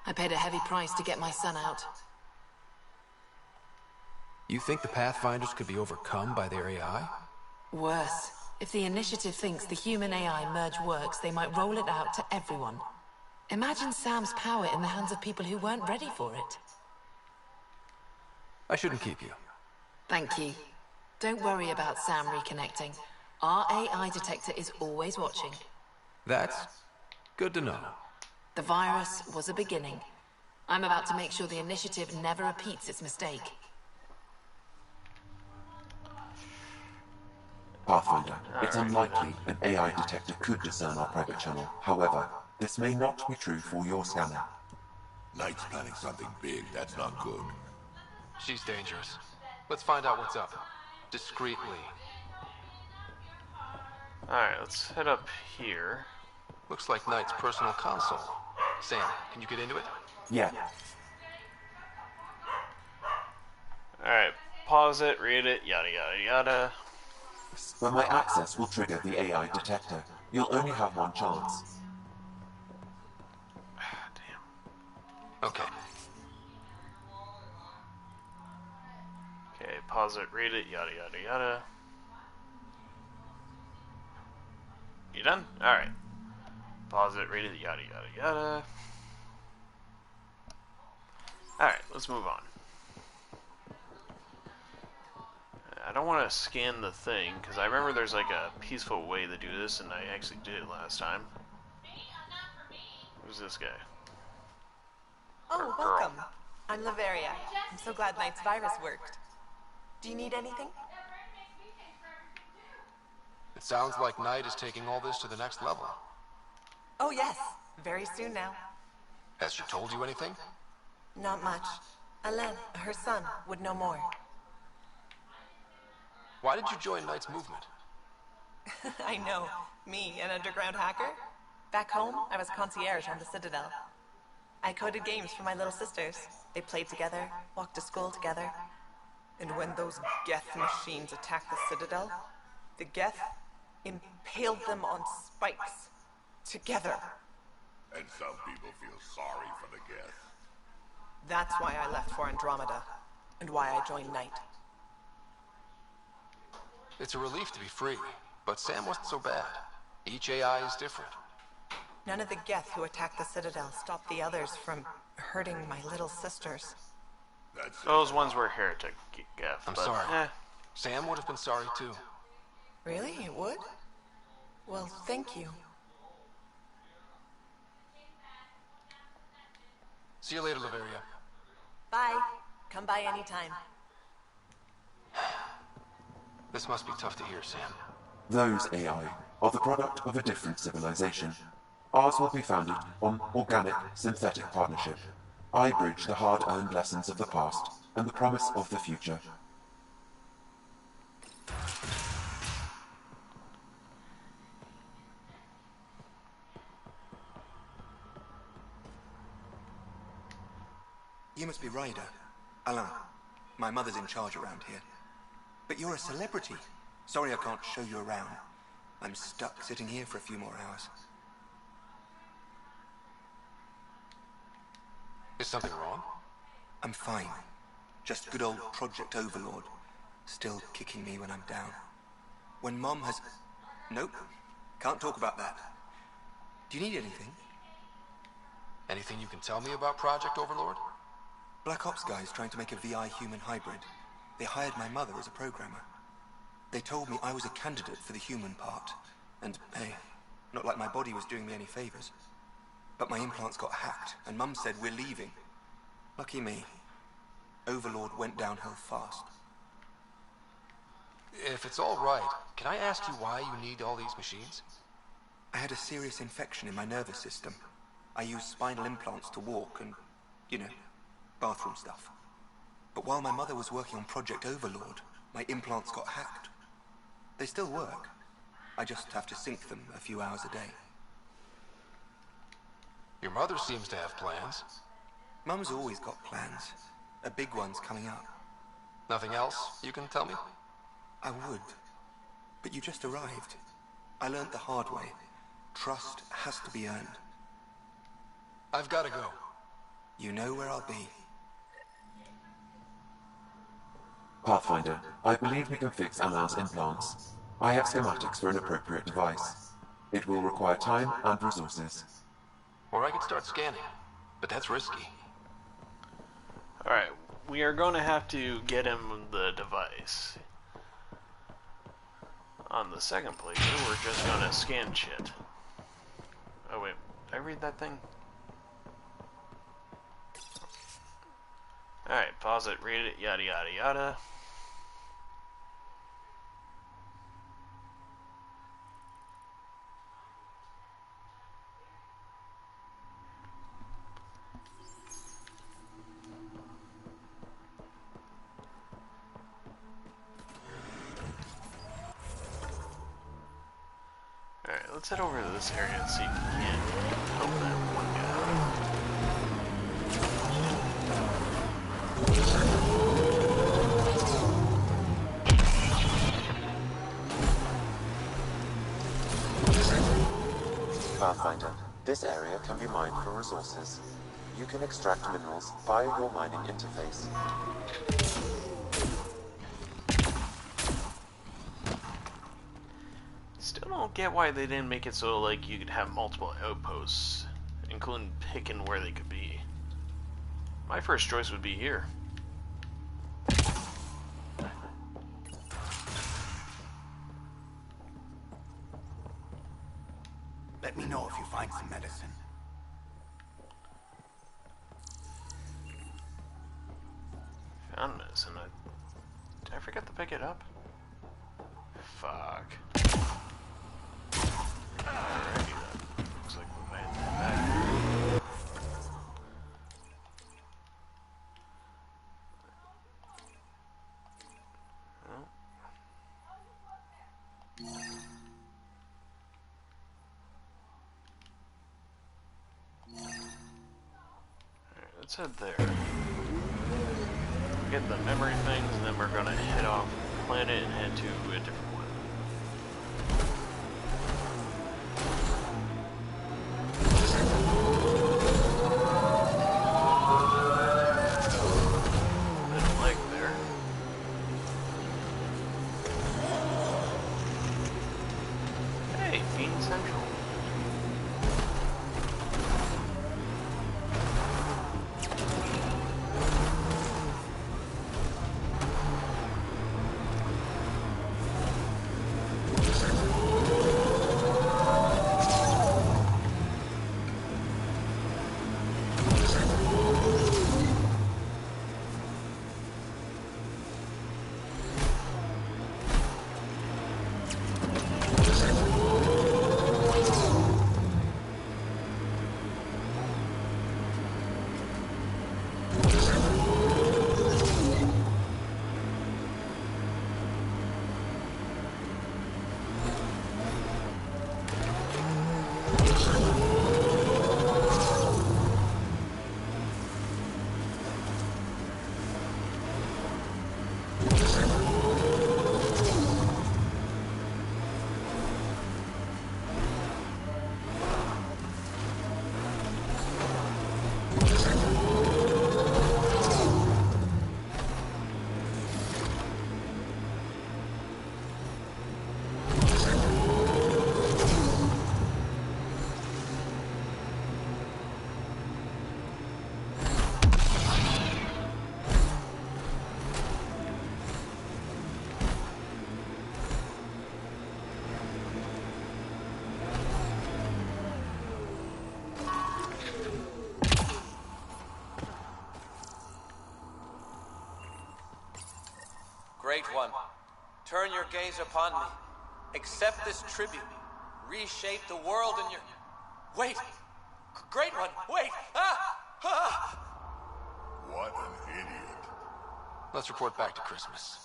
I paid a heavy price to get my son out. You think the Pathfinders could be overcome by their AI? Worse. If the Initiative thinks the human-AI merge works, they might roll it out to everyone. Imagine Sam's power in the hands of people who weren't ready for it. I shouldn't keep you. Thank you. Don't worry about Sam reconnecting. Our AI detector is always watching. That's good to know. The virus was a beginning. I'm about to make sure the Initiative never repeats its mistake. Pathfinder, it's unlikely an AI detector could discern our private channel. However, this may not be true for your scanner. Knight's planning something big. That's not good. She's dangerous. Let's find out what's up. Discreetly. Alright, let's head up here. Looks like Knight's personal console. Sam, can you get into it? Yeah. Alright, pause it, read it, yada yada yada. But my access will trigger the AI detector. You'll only have one chance. Okay. Okay, pause it, read it, yada yada yada. You done? Alright. Pause it, rate it, yada yada yada. Alright, let's move on. I don't want to scan the thing, because I remember there's like a peaceful way to do this, and I actually did it last time. Who's this guy? Oh, welcome. I'm Laveria. I'm so glad Knight's virus worked. Do you need anything? It sounds like Knight is taking all this to the next level. Oh, yes. Very soon now. Has she told you anything? Not much. Alain, her son, would know more. Why did you join Knight's movement? I know. Me, an underground hacker? Back home, I was concierge on the Citadel. I coded games for my little sisters. They played together, walked to school together. And when those Geth machines attacked the Citadel, the Geth impaled them on spikes. Together. And some people feel sorry for the Geth. That's why I left for Andromeda, and why I joined Knight. It's a relief to be free, but Sam wasn't so bad. Each AI is different. None of the Geth who attacked the Citadel stopped the others from hurting my little sisters. Those ones were heretic Geth. I'm sorry. Sam would have been sorry too. Really? It would? Well, thank you. See you later, Laveria. Bye. Come by anytime. This must be tough to hear, Sam. Those AI are the product of a different civilization. Ours will be founded on organic, synthetic partnership. I bridge the hard-earned lessons of the past and the promise of the future. You must be Ryder. Alain. My mother's in charge around here. But you're a celebrity. Sorry I can't show you around. I'm stuck sitting here for a few more hours. Is something wrong? I'm fine. Just good old Project Overlord. Still kicking me when I'm down. When Mom has... Nope. Can't talk about that. Do you need anything? Anything you can tell me about Project Overlord? Black Ops guys trying to make a VI human hybrid. They hired my mother as a programmer. They told me I was a candidate for the human part. And, hey, not like my body was doing me any favors. But my implants got hacked, and Mum said we're leaving. Lucky me. Overlord went downhill fast. If it's all right, can I ask you why you need all these machines? I had a serious infection in my nervous system. I used spinal implants to walk and, you know, bathroom stuff. But while my mother was working on Project Overlord, my implants got hacked. They still work. I just have to sync them a few hours a day. Your mother seems to have plans. Mum's always got plans. A big one's coming up. Nothing else you can tell me? I would. But you just arrived. I learned the hard way. Trust has to be earned. I've got to go. You know where I'll be. Pathfinder, I believe we can fix Alain's implants. I have schematics for an appropriate device. It will require time and resources. Or I could start scanning, but that's risky. Alright, we are going to have to get him the device. On the second playthrough, we're just going to scan shit. Oh wait, did I read that thing? Alright, pause it, read it, yada yada yada. Alright, let's head over to this area and see if we can help that one Pathfinder, this area can be mined for resources. You can extract minerals via your mining interface. Still don't get why they didn't make it so like you could have multiple outposts, including picking where they could be. My first choice would be here. Let me know if you find some medicine. Found medicine. Did I forget to pick it up? Fuck. Alrighty then. Looks like we might head back. Well. Alright, let's head there. Get the memory things, and then we're gonna head off the planet and head to a different one. Little leg there. Hey, Fiend Central. Great One, turn your gaze upon me. Accept this tribute. Reshape the world in your... Wait! Great One, wait! Ah! Ah! What an idiot. Let's report back to Christmas.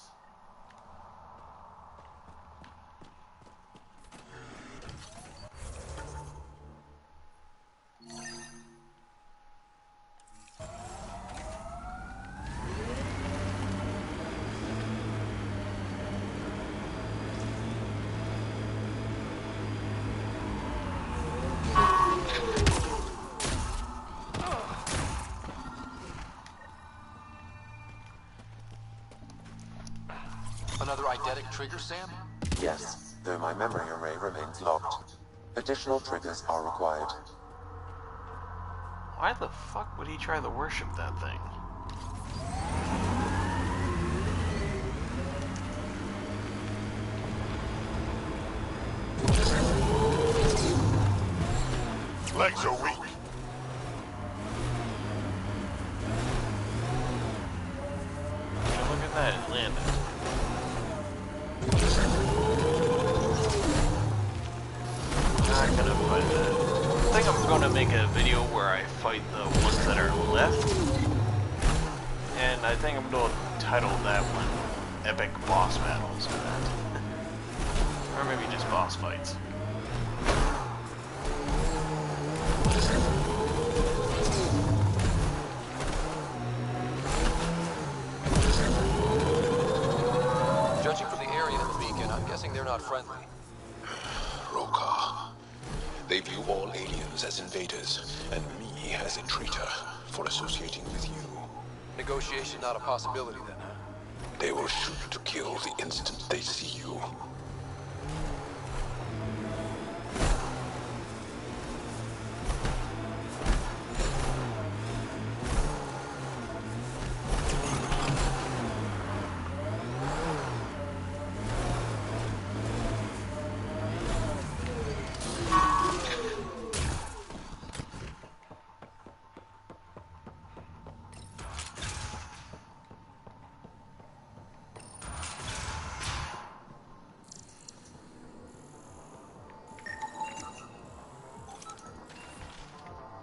Another eidetic trigger, Sam? Yes, though my memory array remains locked. Additional triggers are required. Why the fuck would he try to worship that thing? Legs are weak. Yeah, look at that, it landed. Not gonna fight that. I think I'm gonna make a video where I fight the ones that are left. And I think I'm gonna title that one Epic Boss Battles for that. Or maybe just boss fights. Judging from the area of the beacon, I'm guessing they're not friendly. Roka. They view all aliens as invaders, and me as a traitor for associating with you. Negotiation not a possibility then, huh? They will shoot to kill the instant they see you.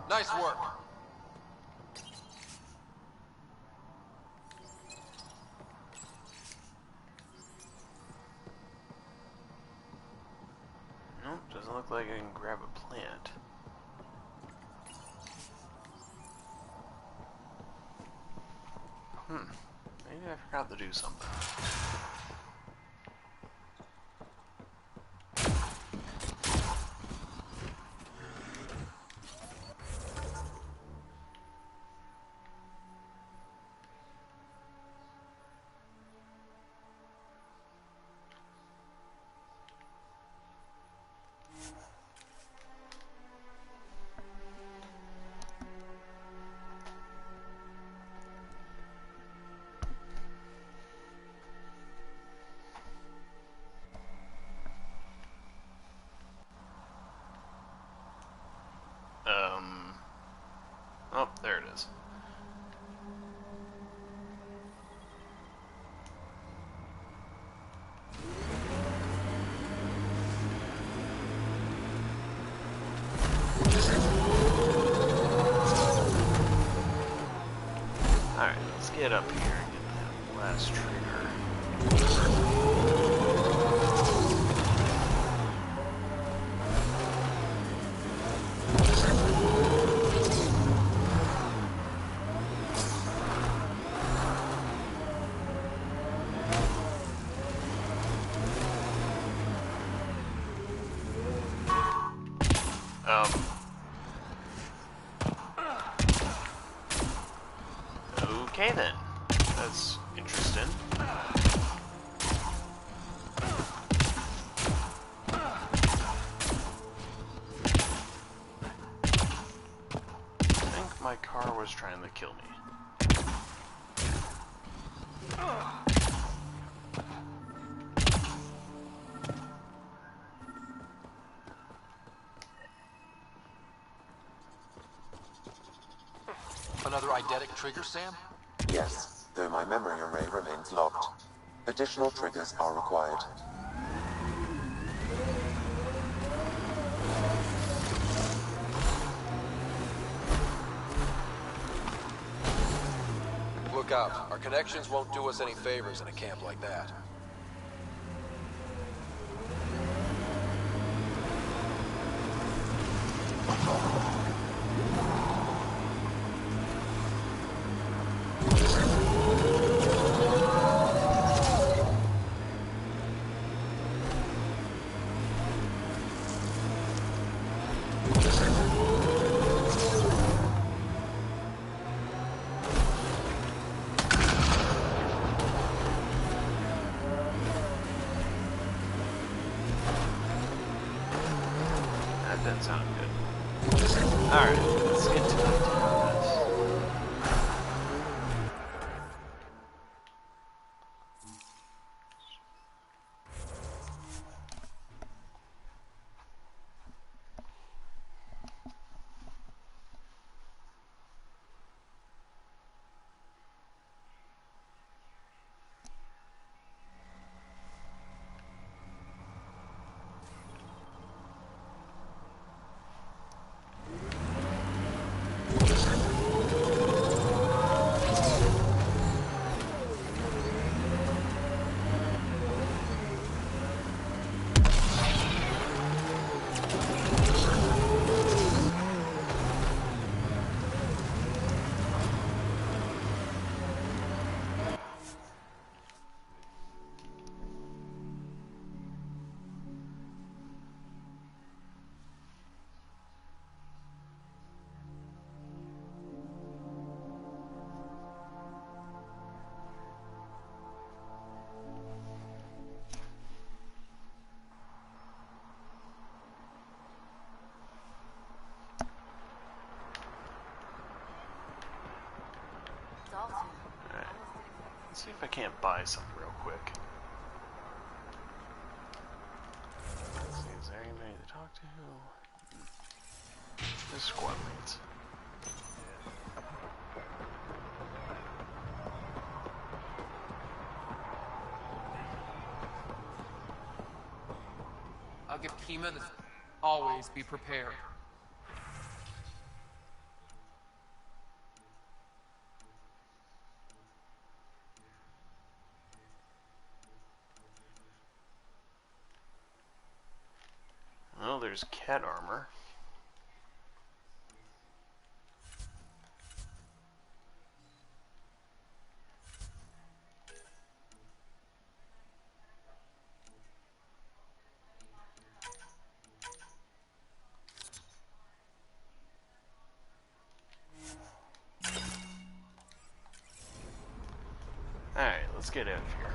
Nice work. Nope, doesn't look like I can grab a plant. Maybe I forgot to do something. Oh, there it is. Alright, let's get up here and get that last trigger. Okay then. That's interesting. I think my car was trying to kill me. Another eidetic trigger, Sam? Yes, though my memory array remains locked. Additional triggers are required. Look out. Our connections won't do us any favors in a camp like that. That doesn't sound good. Alright, let's get to it. Alright, let's see if I can't buy something real quick. Let's see, is there anybody to talk to? Just squad mates. I'll give Kima this. Always be prepared. Well, there's cat armor. Alright, let's get out of here.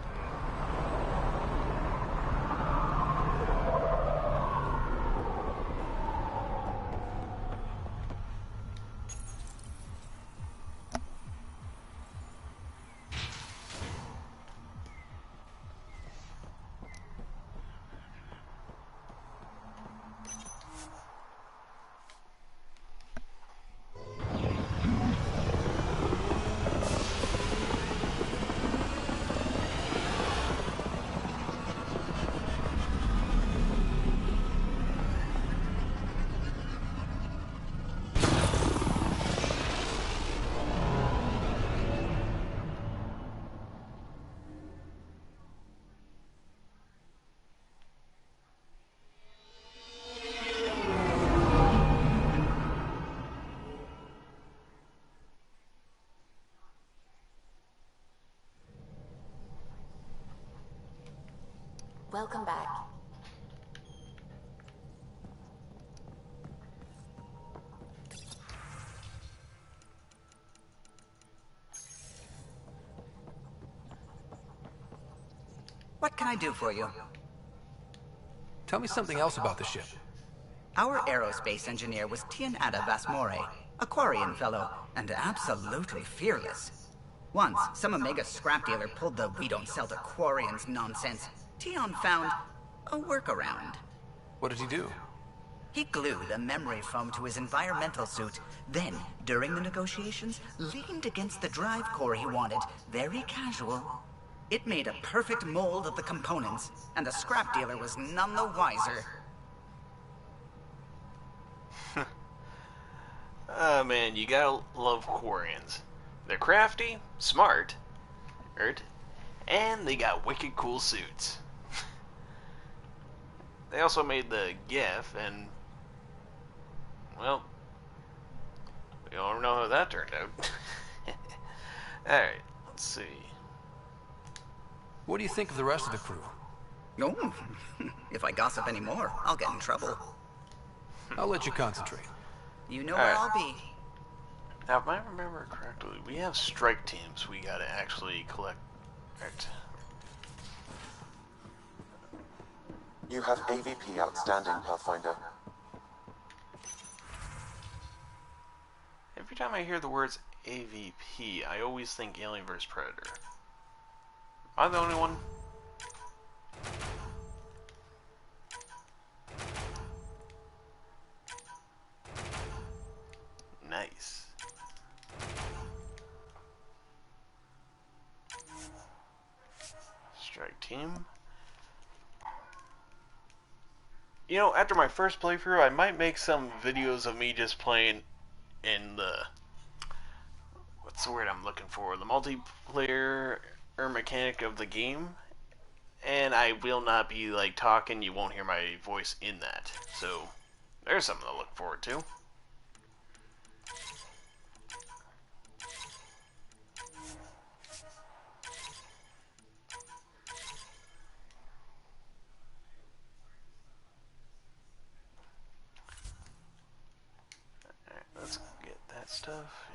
Welcome back. What can I do for you? Tell me something else about the ship. Our aerospace engineer was Tianada Vasmore, a Quarian fellow, and absolutely fearless. Once, some Omega scrap dealer pulled the "we don't sell to Quarians" nonsense. Tion found a workaround. What did he do? He glued a memory foam to his environmental suit, then, during the negotiations, leaned against the drive core he wanted, very casual. It made a perfect mold of the components, and the scrap dealer was none the wiser. Oh man, you gotta love Quarians. They're crafty, smart, and they got wicked cool suits. They also made the GIF, and, well, we don't know how that turned out. Alright, let's see. What do you think of the rest of the crew? Oh, if I gossip anymore, I'll get in trouble. I'll let you concentrate. You know where I'll be. Now, if I remember correctly, we have strike teams we gotta actually collect. Right. You have AVP outstanding, Pathfinder. Every time I hear the words AVP, I always think Alien vs. Predator. Am I the only one? Nice. Strike team. You know, after my first playthrough, I might make some videos of me just playing in the... what's the word I'm looking for? The multiplayer mechanic of the game. And I will not be, like, talking. You won't hear my voice in that. So, there's something to look forward to. Alright, let's get that stuff.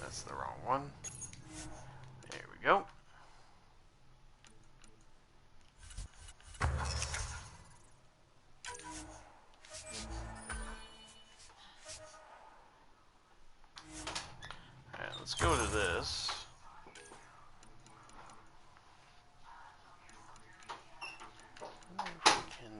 That's the wrong one. There we go. Alright, let's go to this. If we can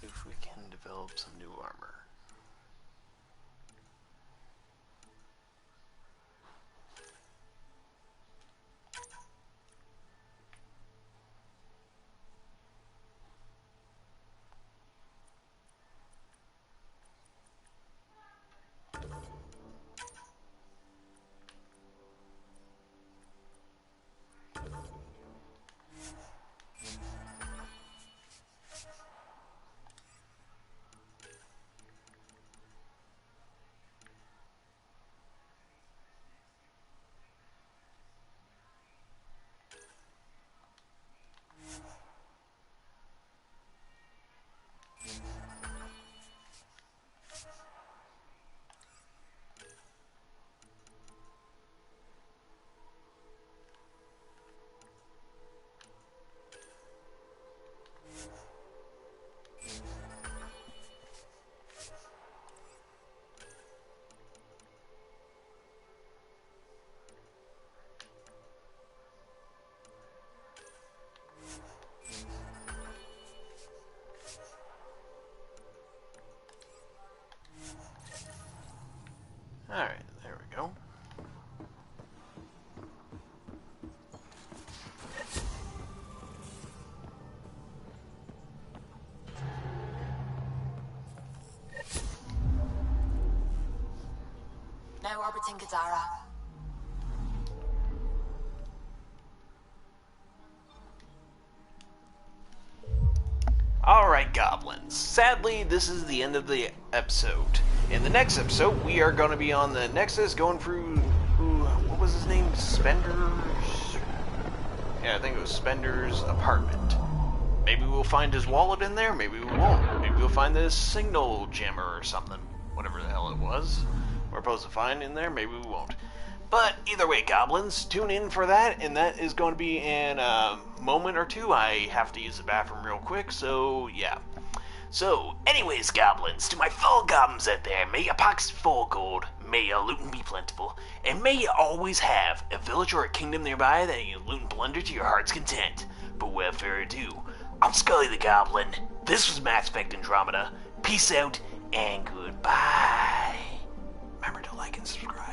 if we can develop some new armor. Alright, there we go. Now orbiting Gadara. Alright, goblins. Sadly, this is the end of the episode. In the next episode, we are going to be on the Nexus going through... what was his name? Spender's... Yeah, I think it was Spender's apartment. Maybe we'll find his wallet in there, maybe we won't. Maybe we'll find this signal jammer or something. Whatever the hell it was. We're supposed to find in there, maybe we won't. But either way, goblins, tune in for that, and that is going to be in a moment or two. I have to use the bathroom real quick, so yeah. So, anyways, goblins, to my fellow goblins out there, may your pockets be full of gold, may your looting be plentiful, and may you always have a village or a kingdom nearby that you loot and plunder to your heart's content. But without further ado, I'm Scully the Goblin. This was Effect Andromeda. Peace out, and goodbye. Remember to like and subscribe.